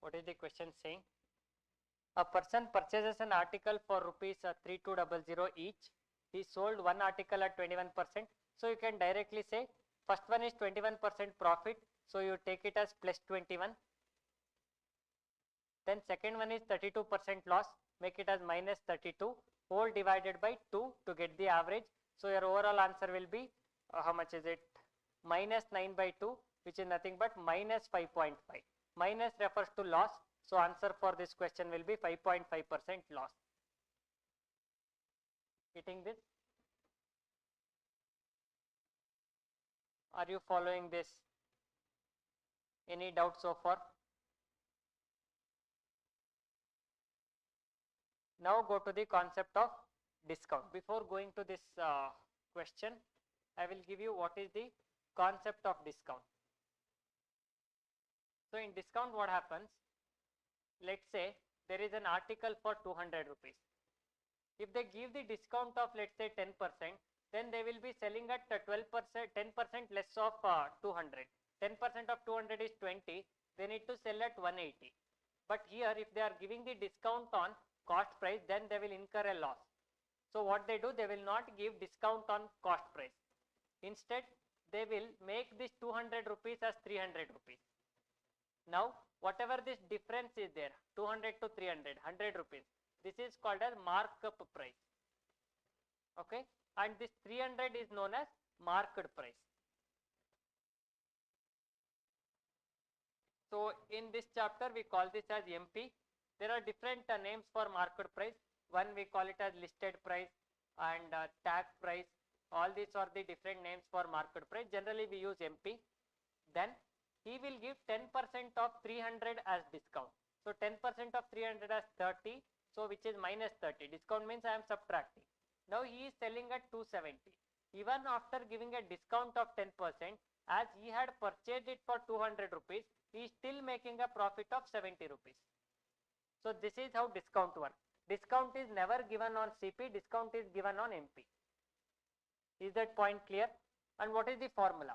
What is the question saying? A person purchases an article for rupees 3200 each. He sold one article at 21%. So you can directly say first one is 21% profit. So you take it as plus 21. Then second one is 32% loss. Make it as minus 32. Whole divided by 2 to get the average. So your overall answer will be how much is it? Minus 9 by 2, which is nothing but minus 5.5. Minus refers to loss. So answer for this question will be 5.5% loss. Getting this? Are you following this? Any doubt so far? Now go to the concept of discount. Before going to this question, I will give you what is the concept of discount. So in discount what happens? Let's say there is an article for 200 rupees. If they give the discount of let's say 10%, then they will be selling at 12%, 10% less of 200. 10% of 200 is 20. They need to sell at 180. But here if they are giving the discount on cost price, then they will incur a loss. So what they do, they will not give discount on cost price. Instead, they will make this 200 rupees as 300 rupees. Now, whatever this difference is there, 200 to 300, 100 rupees, this is called as markup price. Okay, and this 300 is known as market price. So in this chapter, we call this as MP. There are different names for market price. One we call it as listed price and tag price. All these are the different names for market price. Generally, we use MP. Then he will give 10% of 300 as discount. So 10% of 300 as 30. So which is minus 30. Discount means I am subtracting. Now he is selling at 270. Even after giving a discount of 10%, as he had purchased it for 200 rupees, he is still making a profit of 70 rupees. So this is how discount works. Discount is never given on CP, discount is given on MP. Is that point clear? And what is the formula?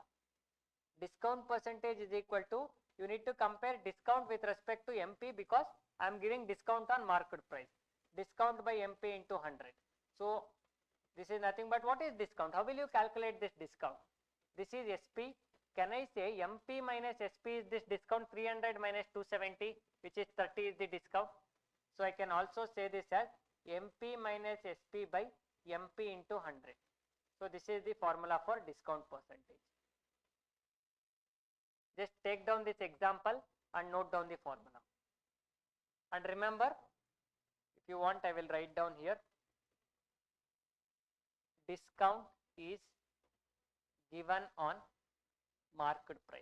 Discount percentage is equal to, you need to compare discount with respect to MP because I am giving discount on market price. Discount by MP into 100. So this is nothing but what is discount? How will you calculate this discount? This is SP. Can I say MP minus SP is this discount? 300 minus 270, which is 30 is the discount. So I can also say this as MP minus SP by MP into 100. So this is the formula for discount percentage. Just take down this example and note down the formula. And remember, if you want, I will write down here. Discount is given on market price.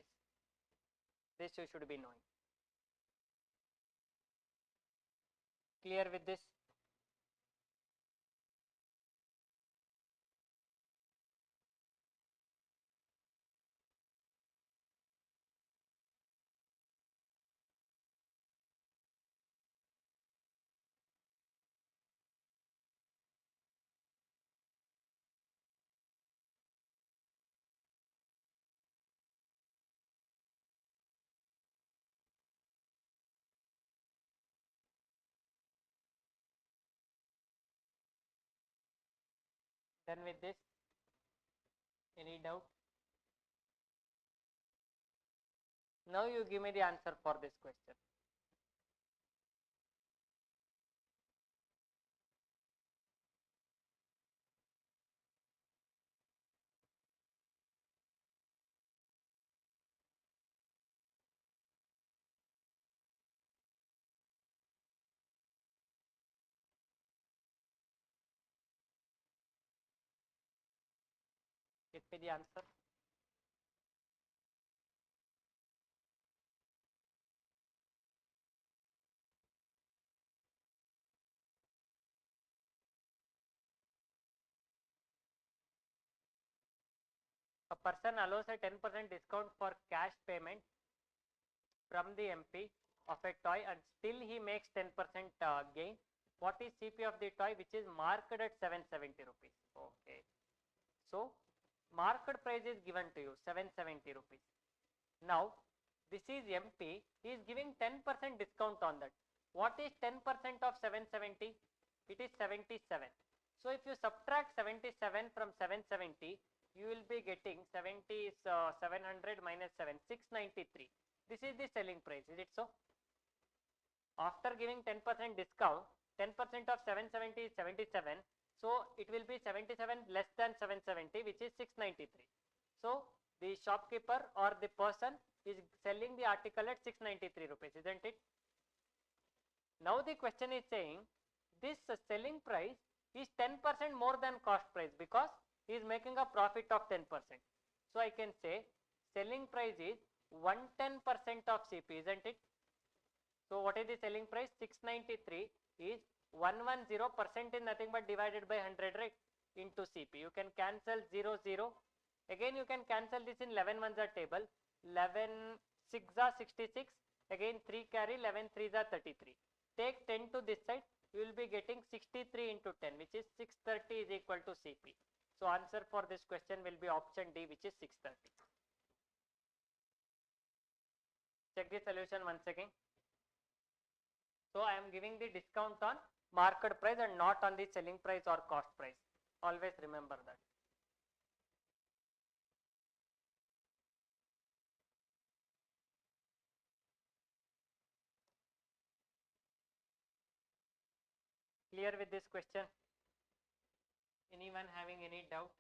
This you should be knowing. Clear with this? Done with this? Any doubt? Now you give me the answer for this question. Get me the answer. A person allows a 10% discount for cash payment from the MP of a toy and still he makes 10% gain. What is CP of the toy which is marked at 770 rupees? Okay. So market price is given to you 770 rupees. Now This is MP. He is giving 10% discount on that. What is 10% of 770? It is 77. So if you subtract 77 from 770, you will be getting 700 minus 7, 693. This is the selling price. Is it so? After giving 10% discount, 10% of 770 is 77. So it will be 77 less than 770, which is 693. So the shopkeeper or the person is selling the article at 693 rupees, isn't it? Now the question is saying this selling price is 10% more than cost price because he is making a profit of 10%. So I can say selling price is 110% of CP, isn't it? So what is the selling price? 693 is 110% is nothing but divided by 100, right? Into CP. You can cancel 0, 0. Again you can cancel this in 11 ones are table. 11 6 are 66. Again 3 carry, 11 3s are 33. Take 10 to this side. You will be getting 63 into 10, which is 630 is equal to CP. So answer for this question will be option D, which is 630. Check the solution once again. So I am giving the discount on market price and not on the selling price or cost price. Always remember that. Clear with this question? Anyone having any doubt?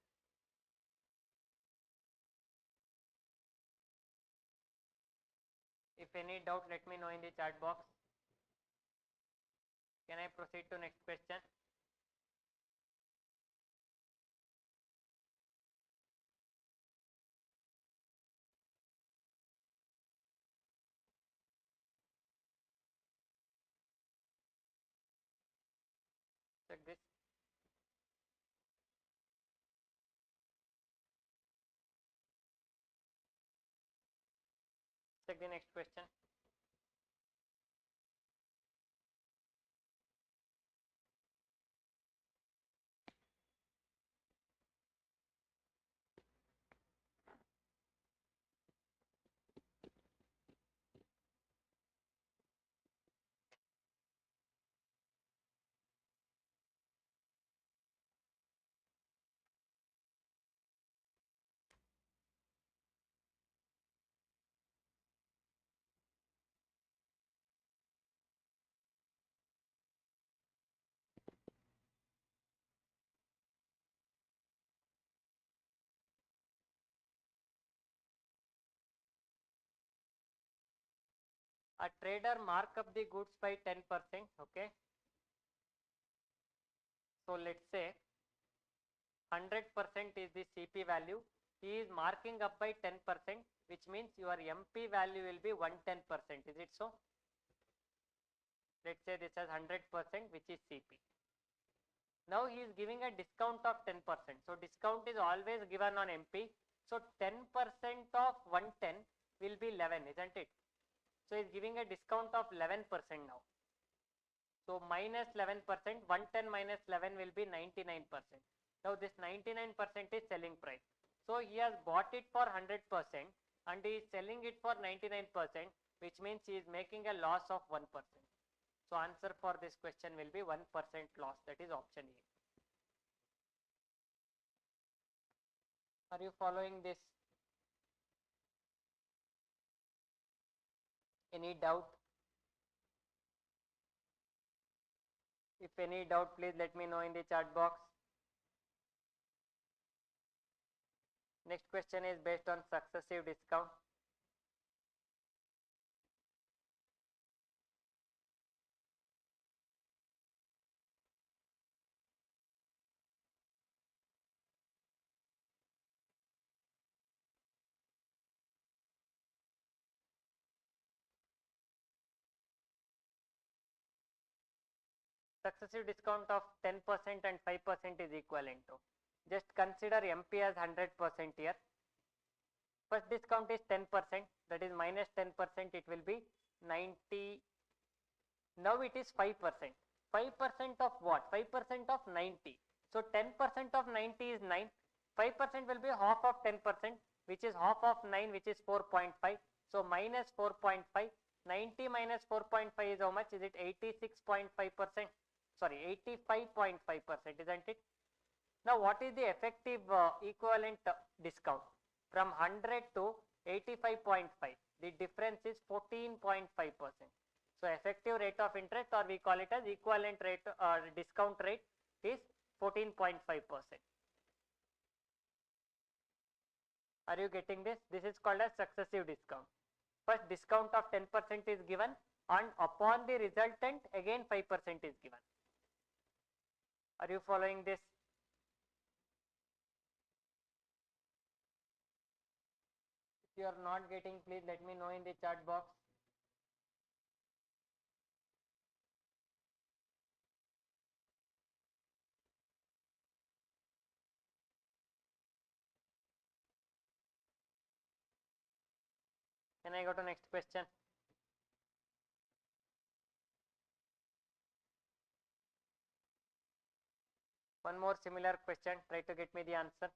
If any doubt, let me know in the chat box. Can I proceed to next question? Check this. Check the next question. A trader mark up the goods by 10%. Okay. So let's say 100% is the CP value. He is marking up by 10%, which means your MP value will be 110%. Is it so? Let's say this is 100%, which is CP. Now he is giving a discount of 10%. So discount is always given on MP. So 10% of 110 will be 11, isn't it? So he is giving a discount of 11% now. So minus 11%, 110 minus 11 will be 99%. Now this 99% is selling price. So he has bought it for 100% and he is selling it for 99%, which means he is making a loss of 1%. So answer for this question will be 1% loss. That is option A. Are you following this? Any doubt? If any doubt, please let me know in the chat box. Next question is based on successive discount. Successive discount of 10% and 5% is equivalent to. Just consider MP as 100% here. First discount is 10%, that is minus 10%, it will be 90. Now it is 5%. 5% of what? 5% of 90. So 10% of 90 is 9. 5% will be half of 10%, which is half of 9, which is 4.5. So minus 4.5. 90 minus 4.5 is how much? Is it 86.5%? Sorry, 85.5%, isn't it? Now what is the effective equivalent discount? From 100 to 85.5. The difference is 14.5%. So effective rate of interest, or we call it as equivalent rate or discount rate, is 14.5%. Are you getting this? This is called as successive discount. First discount of 10% is given, and upon the resultant again 5% is given. Are you following this? If you are not getting, please let me know in the chat box. Can I go to next question? One more similar question. Try to get me the answer.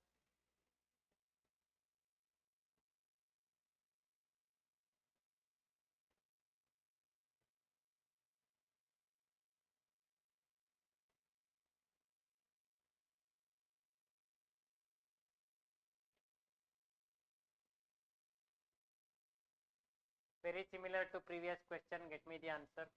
Very similar to previous question. Get me the answer.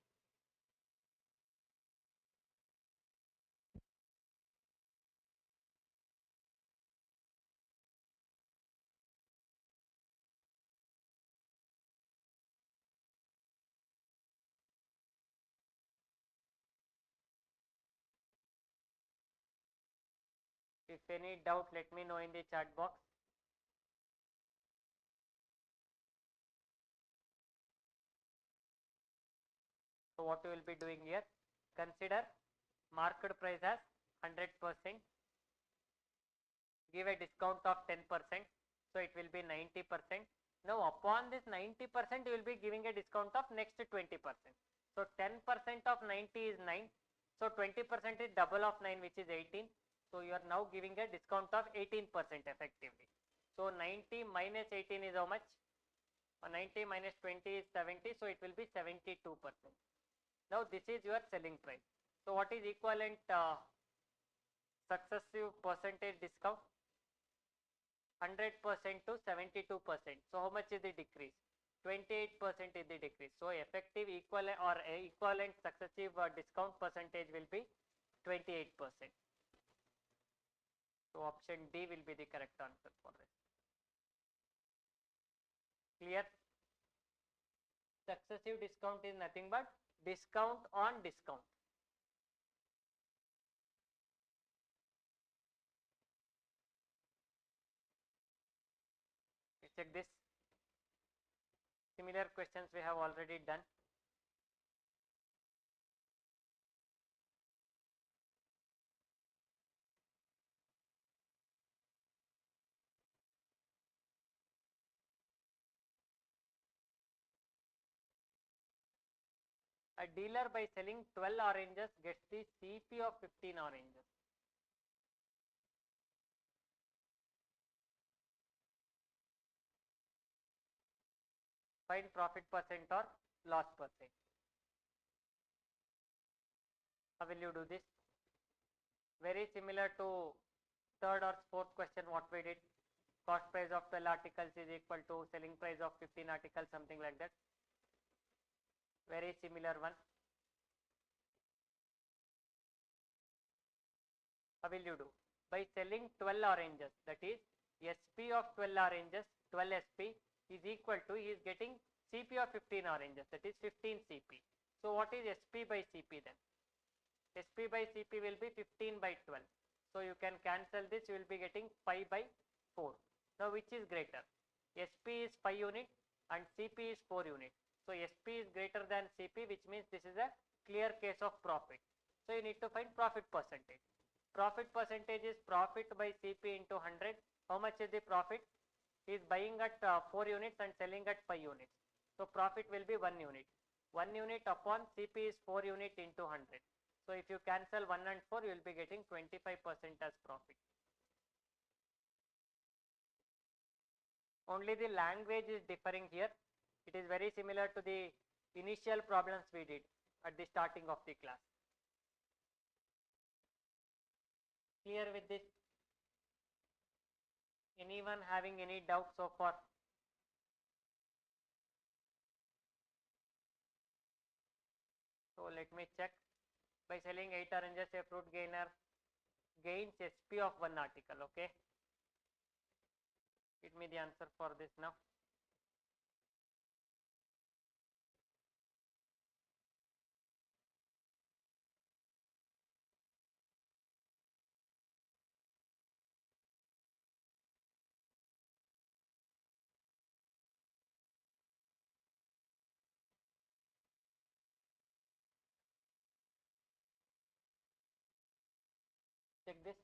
If any doubt, let me know in the chat box. So what we will be doing here? Consider market price as 100%. Give a discount of 10%. So it will be 90%. Now upon this 90%, you will be giving a discount of next 20%. So 10% of 90 is 9. So 20% is double of 9, which is 18. So you are now giving a discount of 18% effectively. So 90 minus 18 is how much? 90 minus 20 is 70. So it will be 72%. Now this is your selling price. So what is equivalent successive percentage discount? 100% to 72%. So how much is the decrease? 28% is the decrease. So effective equivalent or equivalent successive discount percentage will be 28%. So option D will be the correct answer for this. Clear? Successive discount is nothing but discount on discount. Check this. Similar questions we have already done. A dealer by selling 12 oranges gets the CP of 15 oranges. Find profit percent or loss percent. How will you do this? Very similar to third or fourth question what we did. Cost price of 12 articles is equal to selling price of 15 articles, something like that. Very similar one. How will you do? By selling 12 oranges, that is SP of 12 oranges, 12 SP is equal to, he is getting CP of 15 oranges, that is 15 CP. So what is SP by CP then? SP by CP will be 15 by 12. So you can cancel this, you will be getting 5 by 4. Now which is greater? SP is 5 unit and CP is 4 unit. So SP is greater than CP, which means this is a clear case of profit. So you need to find profit percentage. Profit percentage is profit by CP into 100. How much is the profit? He is buying at 4 units and selling at 5 units. So profit will be 1 unit. 1 unit upon CP is 4 unit into 100. So if you cancel 1 and 4, you will be getting 25% as profit. Only the language is differing here. It is very similar to the initial problems we did at the starting of the class. Clear with this? Anyone having any doubt so far? So let me check. By selling 8 oranges, a fruit gainer gains SP of one article. Okay. Give me the answer for this now. Check this.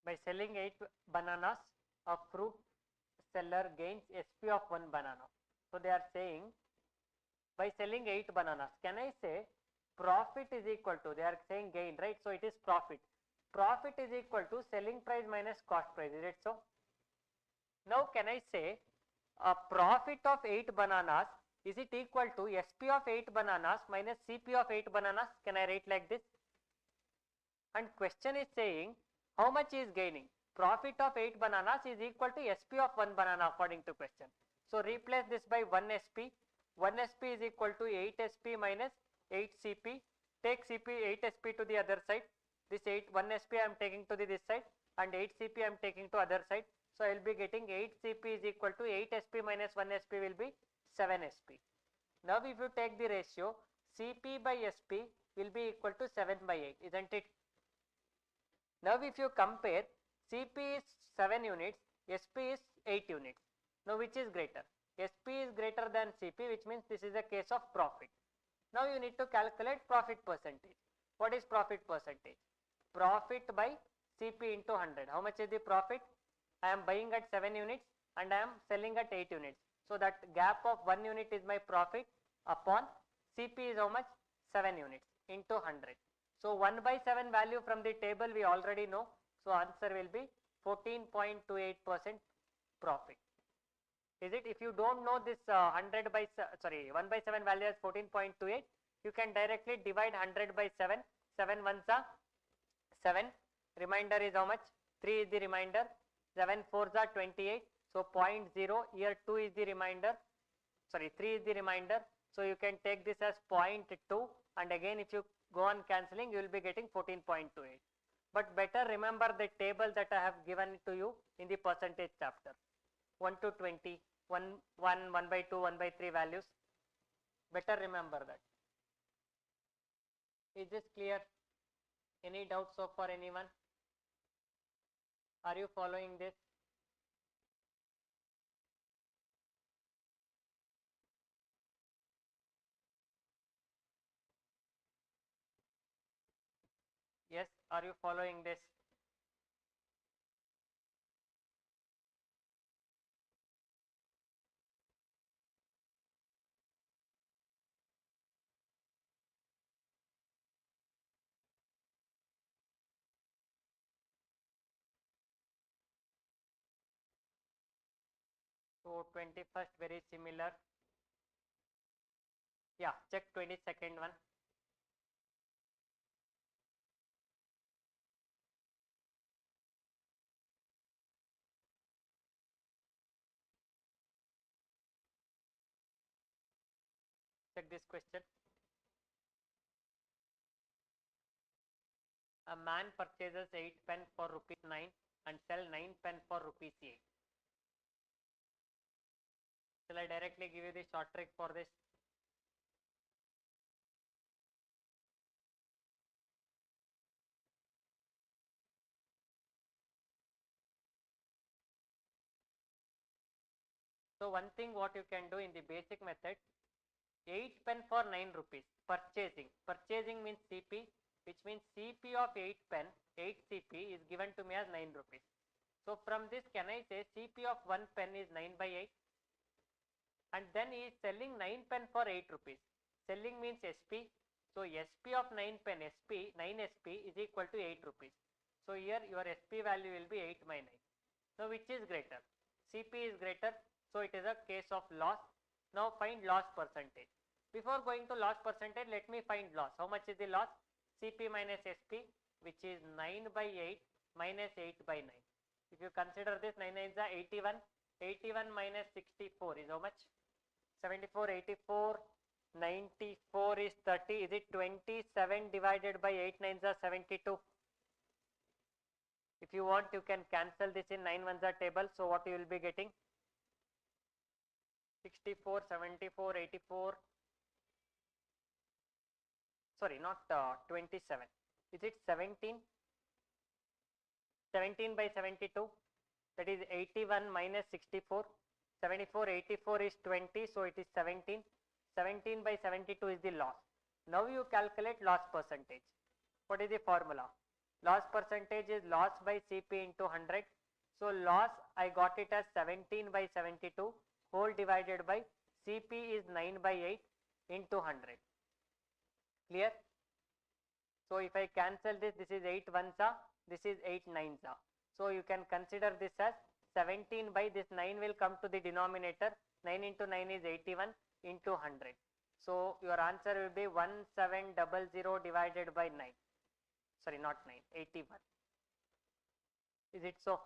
By selling 8 bananas, a fruit seller gains SP of one banana. So they are saying by selling 8 bananas, can I say profit is equal to, they are saying gain, right? So it is profit. Profit is equal to selling price minus cost price, is it so? Now can I say a profit of 8 bananas, is it equal to SP of 8 bananas minus CP of 8 bananas? Can I write like this? And question is saying how much is gaining? Profit of 8 bananas is equal to SP of 1 banana according to question. So replace this by 1 SP. 1 SP is equal to 8 SP minus 8 CP. Take CP 8 SP to the other side. This 1 SP I am taking to this side and 8 CP I am taking to other side. So I will be getting 8 CP is equal to 8 SP minus 1 SP will be 7 SP. Now if you take the ratio, CP by SP will be equal to 7 by 8, isn't it? Now if you compare, CP is 7 units, SP is 8 units. Now which is greater? SP is greater than CP, which means this is a case of profit. Now you need to calculate profit percentage. What is profit percentage? Profit by CP into 100. How much is the profit? I am buying at 7 units and I am selling at 8 units. So that gap of 1 unit is my profit upon CP is how much? 7 units into 100. So 1 by 7 value from the table we already know. So answer will be 14.28% profit. Is it? If you don't know this 1 by 7 value as 14.28, you can directly divide 100 by 7. 7 ones are 7. Remainder is how much? 3 is the remainder. 7 fours are 28. So 0.0. Here 2 is the remainder. 3 is the remainder. So you can take this as 0.2 and again if you go on cancelling you will be getting 14.28. But better remember the table that I have given to you in the percentage chapter. 1 to 20, 1, 1, 1 by 2, 1 by 3 values. Better remember that. Is this clear? Any doubts so far, anyone? Are you following this? Yes, are you following this? So 21st very similar. Yeah, check 22nd one. Check this question. A man purchases 8 pen for rupees 9 and sell 9 pen for rupees 8. Shall I directly give you the short trick for this? So one thing what you can do in the basic method, 8 pen for 9 rupees, purchasing. Purchasing means CP, which means CP of 8 pen, 8 CP is given to me as 9 rupees. So from this, can I say CP of 1 pen is 9 by 8? And then he is selling 9 pen for 8 rupees. Selling means SP. So SP of 9 pen, 9 SP is equal to 8 rupees. So here your SP value will be 8 by 9. So which is greater? CP is greater. So it is a case of loss. Now find loss percentage. Before going to loss percentage, let me find loss. How much is the loss? CP minus SP, which is 9 by 8 minus 8 by 9. If you consider this, 9 9 is 81. 81 minus 64 is how much? 74, 84, 94 is 30. Is it 27 divided by 8 9 is 72? If you want, you can cancel this in 9 ones table. So what you will be getting? 64, 74, 84. Sorry, not 27. Is it 17? 17 by 72. That is 81 minus 64. 74, 84 is 20. So it is 17. 17 by 72 is the loss. Now you calculate loss percentage. What is the formula? Loss percentage is loss by CP into 100. So loss, I got it as 17 by 72 whole divided by CP is 9 by 8 into 100. Clear? So if I cancel this, this is 8 ones are, this is 8 nines are. So you can consider this as 17 by this 9 will come to the denominator. 9 into 9 is 81 into 100. So your answer will be 1700 divided by 9. Sorry, not 9, 81. Is it so?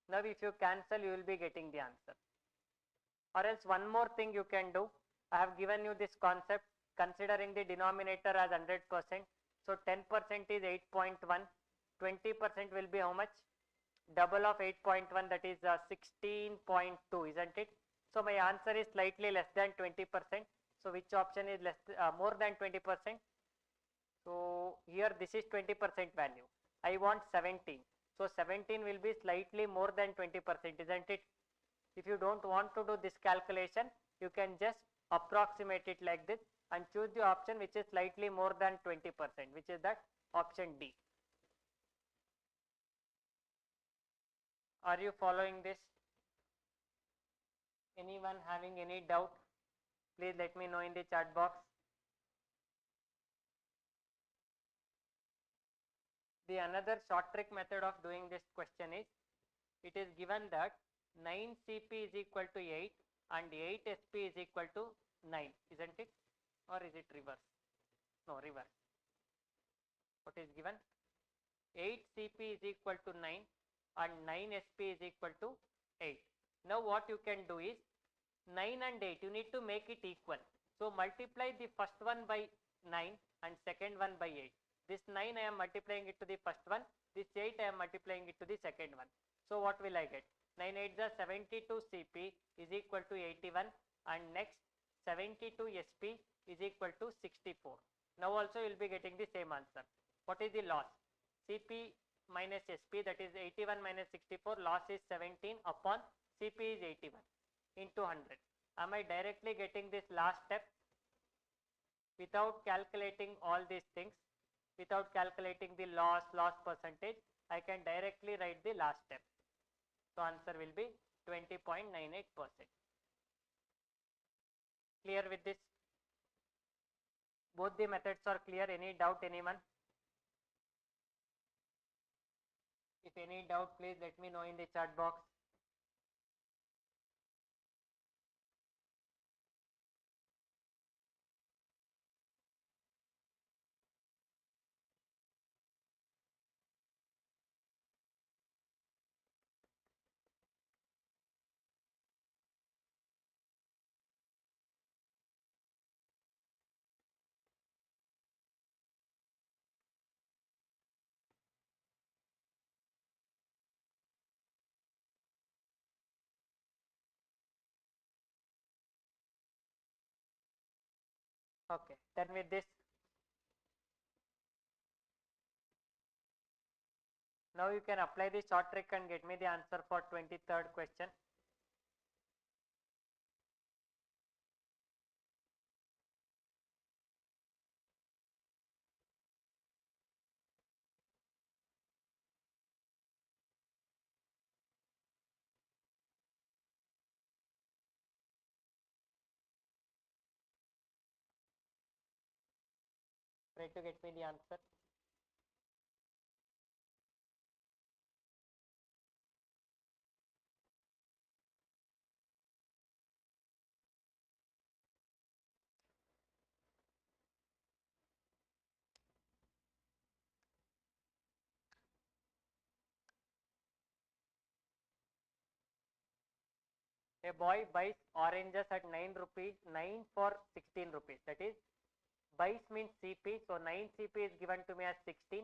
Now if you cancel, you will be getting the answer. Or else one more thing you can do. I have given you this concept considering the denominator as 100%. So 10% is 8.1. 20% will be how much? Double of 8.1, that is 16.2, isn't it? So my answer is slightly less than 20%. So which option is more than 20%? So here this is 20% value. I want 17. So 17 will be slightly more than 20%, isn't it? If you don't want to do this calculation, you can just approximate it like this and choose the option which is slightly more than 20%, which is that option D. Are you following this? Anyone having any doubt? Please let me know in the chat box. The another short trick method of doing this question is, it is given that 9 CP is equal to 8 and 8 SP is equal to 9, isn't it? Or is it reverse? No, reverse. What is given? 8 CP is equal to 9 and 9 SP is equal to 8. Now what you can do is, 9 and 8, you need to make it equal. So multiply the first one by 9 and second one by 8. This 9 I am multiplying it to the first one. This 8 I am multiplying it to the second one. So what will I get? 9 8 is 72 CP is equal to 81 and next 72 SP is equal to 64. Now also you will be getting the same answer. What is the loss? CP minus SP, that is 81 minus 64, loss is 17 upon CP is 81 into 100. Am I directly getting this last step? Without calculating all these things, without calculating the loss percentage, I can directly write the last step. So answer will be 20.98%. Clear with this? Both the methods are clear. Any doubt, anyone? If any doubt, please let me know in the chat box. Okay, then with this, now you can apply the short trick and get me the answer for 23rd question. Try to get me the answer. A boy buys oranges at 9 rupees, 9 for 16 rupees. That is, buys means CP. So 9 CP is given to me as 16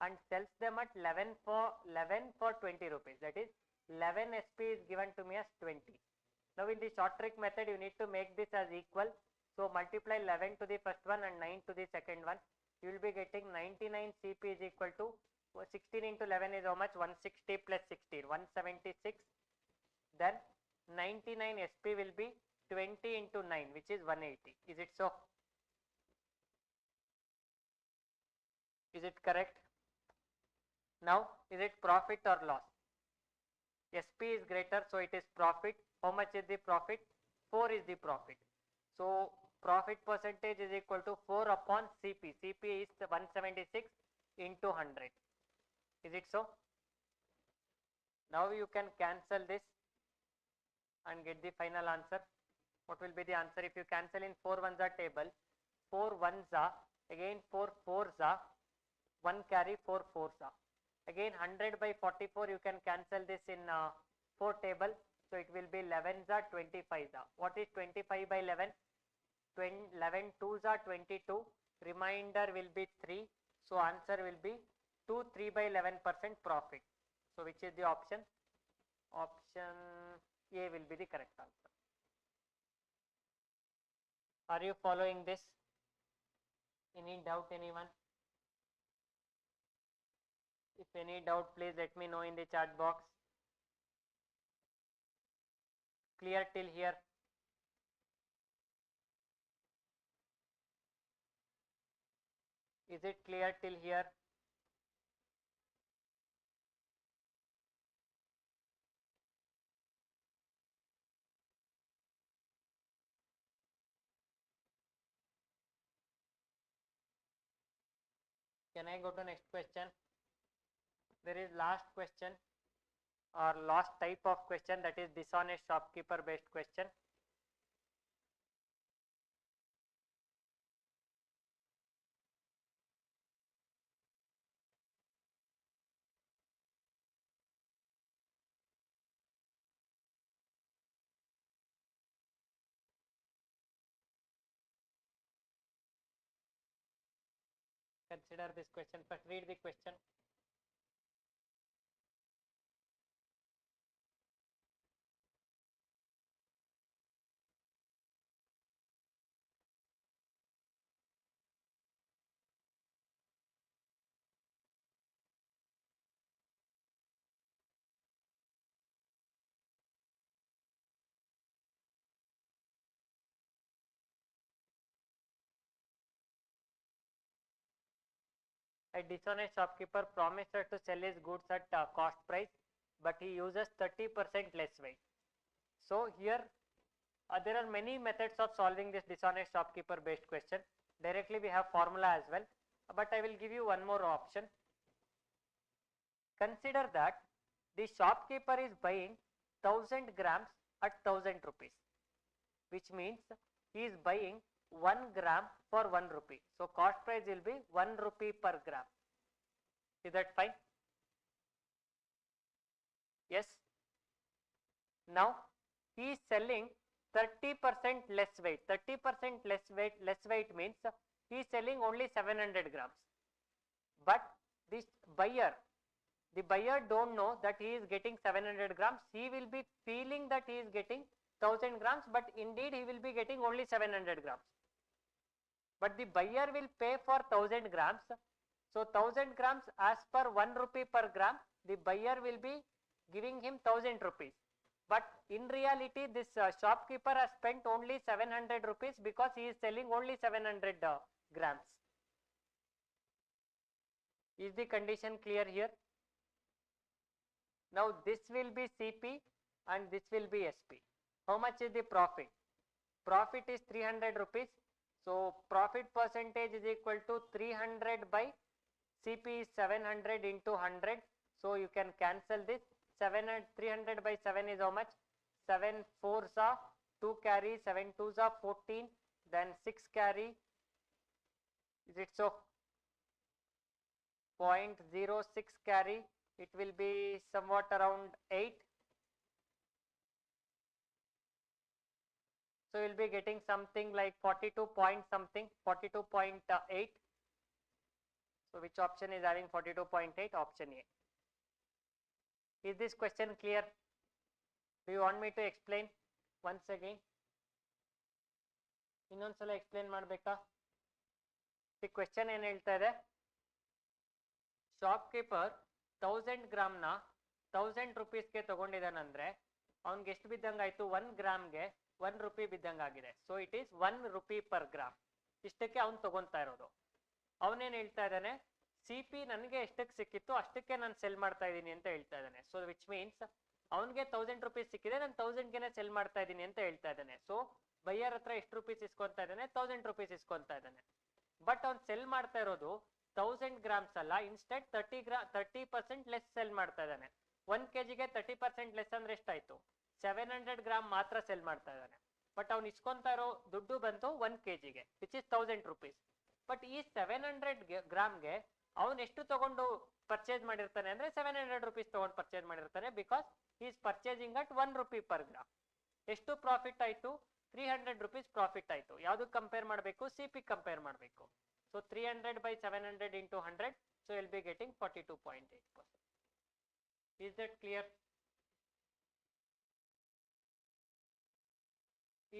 and sells them at 11 for 20 rupees. That is, 11 SP is given to me as 20. Now in the short trick method, you need to make this as equal. So multiply 11 to the first one and 9 to the second one. You will be getting 99 CP is equal to 16 into 11 is how much? 160 plus 16, 176. Then 99 SP will be 20 into 9, which is 180. Is it so? Is it correct? Now, is it profit or loss? SP is greater, so it is profit. How much is the profit? 4 is the profit. So, profit percentage is equal to 4 upon CP. CP is 176 into 100. Is it so? Now, you can cancel this and get the final answer. What will be the answer? If you cancel in 4 ones are table, 4 ones are, again 4 fours are, 1 carry 4 fours are. Again 100 by 44, you can cancel this in 4 table. So it will be 11s are 25s are. What is 25 by 11? 11 2s are 22. Remainder will be 3. So answer will be 2 3 by 11% profit. So which is the option? Option A will be the correct answer. Are you following this? Any doubt, anyone? If any doubt, please let me know in the chat box. Clear till here? Is it clear till here? Can I go to next question? There is last question or last type of question, that is dishonest shopkeeper based question. Consider this question. First read the question. A dishonest shopkeeper promises to sell his goods at cost price, but he uses 30% less weight. So here there are many methods of solving this dishonest shopkeeper based question. Directly we have formula as well, but I will give you one more option. Consider that the shopkeeper is buying 1000 grams at 1000 rupees, which means he is buying 1 gram for 1 rupee. So cost price will be 1 rupee per gram. Is that fine? Yes. Now he is selling 30% less weight. 30% less weight means he is selling only 700 grams. But this the buyer don't know that he is getting 700 grams. He will be feeling that he is getting 1000 grams, but indeed he will be getting only 700 grams. but the buyer will pay for 1000 grams. So 1000 grams as per 1 rupee per gram, the buyer will be giving him 1000 rupees. But in reality, this shopkeeper has spent only 700 rupees because he is selling only 700 grams. Is the condition clear here? Now this will be CP and this will be SP. How much is the profit? Profit is 300 rupees. So profit percentage is equal to 300 by CP is 700 into 100. So you can cancel this. 300 by 7 is how much? 7 4s are 2 carry, 7 2s are 14, then 6 carry. Is it so? 0.06 carry. It will be somewhat around 8. So you will be getting something like 42 point something, 42.8. So which option is having 42.8? Option A. Is this question clear? Do you want me to explain once again? ಇನ್ನೊಂದ್ಸಲ explain ಮಾಡಬೇಕಾ? The question ಏನು ಹೇಳ್ತಾ ಇದೆ? Shopkeeper 1000 gram ನ 1000 rupees ಗೆ ತಗೊಂಡಿದ್ದಾನಂದ್ರೆ ಅವನಿಗೆ ಎಷ್ಟು ಬಿದ್ದಂಗಾಯ್ತು? 1 ಗ್ರಾಮ್ಗೆ 1 ರೂಪಿ ಬಿದ್ದಂಗಾಗಿದೆ. So it is 1 rupee per gram. ಇಷ್ಟಕ್ಕೆ ಅವನು ತಗೊಂತಾ ಇರೋದು. ಅವನೇನು ಹೇಳ್ತಾ ಇದ್ದಾನೆ? CP ನನಗೆ ಎಷ್ಟಕ್ಕೆ ಸಿಕ್ಕಿತ್ತು ಅಷ್ಟಕ್ಕೆ ನಾನು ಸೆಲ್ ಮಾಡ್ತಾ ಇದ್ದೀನಿ ಅಂತ ಹೇಳ್ತಾ ಇದ್ದಾನೆ. ಸೊ ವಿಚ್ ಮೀನ್ಸ್ ಅವನಿಗೆ 1000 rupees ಸಿಕ್ಕಿದೆ, ನಾನು 1000ಗೆ ಸೆಲ್ ಮಾಡ್ತಾ ಇದ್ದೀನಿ ಅಂತ ಹೇಳ್ತಾ ಇದ್ದಾನೆ. ಸೊ ಬೈಯರ್ ಹತ್ರ ಎಷ್ಟು ರೂಪೀಸ್ ಇಸ್ಕೊಂತಾ ಇದ್ದಾನೆ? 1000 rupees ಇಸ್ಕೊಂತಾ ಇದ್ದಾನೆ. ಬಟ್ ಅವ್ನು ಸೆಲ್ ಮಾಡ್ತಾ ಇರೋದು 1000 ಗ್ರಾಮ್ಸ್ ಅಲ್ಲ, ಇನ್ಸ್ಟೆಡ್ 30% ಲೆಸ್ ಸೆಲ್ ಮಾಡ್ತಾ ಇದ್ದಾನೆ. 1 kgಗೆ 30% ಲೆಸ್ ಅಂದ್ರೆ ಎಷ್ಟಾಯ್ತು? 700 ಗ್ರಾಮ್ ಮಾತ್ರ ಸೆಲ್ ಮಾಡ್ತಾ ಇದ್ದಾನೆ. ಬಟ್ ಅವ್ನು ಇಸ್ಕೊಂತಾ ಇರೋ ದುಡ್ಡು ಬಂತು 1 kgಗೆ, ವಿಚ್ ಇಸ್ 1000 rupees. ಬಟ್ ಈ 700 ಗ್ರಾಮ್ಗೆ ಅವನು ಎಷ್ಟು ತಗೊಂಡು ಪರ್ಚೇಸ್ ಮಾಡಿರ್ತಾನೆ ಅಂದ್ರೆ 700 rupees ತಗೊಂಡು ಪರ್ಚೇಸ್ ಮಾಡಿರ್ತಾನೆ, because he is purchasing at 1 rupee per gram. ಎಷ್ಟು ಪ್ರಾಫಿಟ್ ಆಯ್ತು? 300 rupees ಪ್ರಾಫಿಟ್ ಆಯ್ತು. ಯಾವುದು ಕಂಪೇರ್ ಮಾಡಬೇಕು? CP ಕಂಪೇರ್ ಮಾಡಬೇಕು. So 300 by 700 into 100, so you will be getting 42.8%. Is that clear?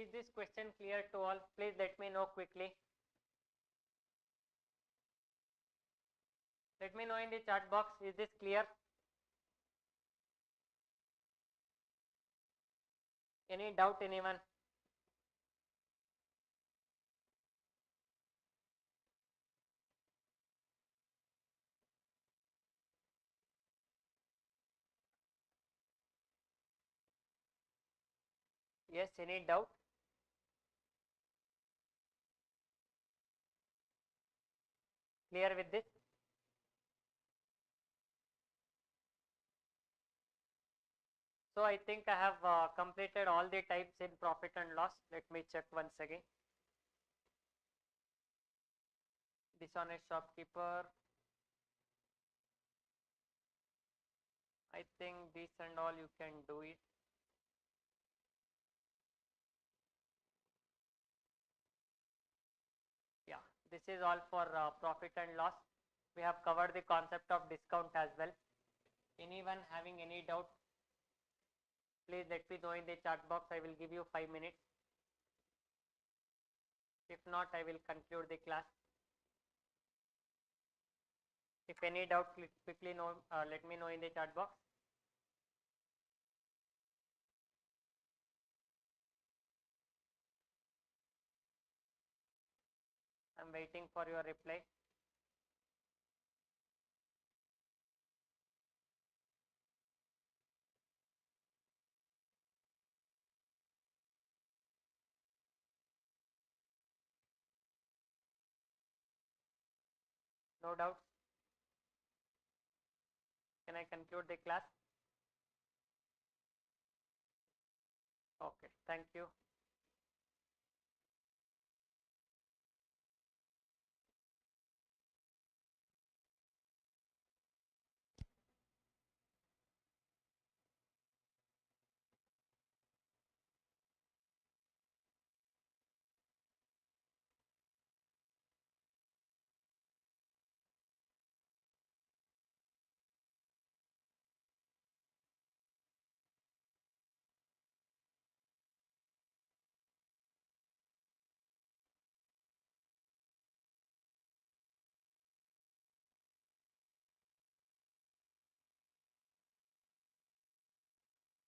Is this question clear to all? Please let me know quickly. Let me know in the chat box. Is this clear? Any doubt, anyone? Yes, any doubt? Clear with this? So I think I have completed all the types in profit and loss. Let me check once again. Dishonest shopkeeper. I think this and all you can do it. Yeah, this is all for profit and loss. We have covered the concept of discount as well. Anyone having any doubt? Please let me know in the chat box. I will give you 5 minutes. If not, I will conclude the class. If any doubt, quickly know, let me know in the chat box. I'm waiting for your reply. No doubts? Can I conclude the class? Okay, thank you.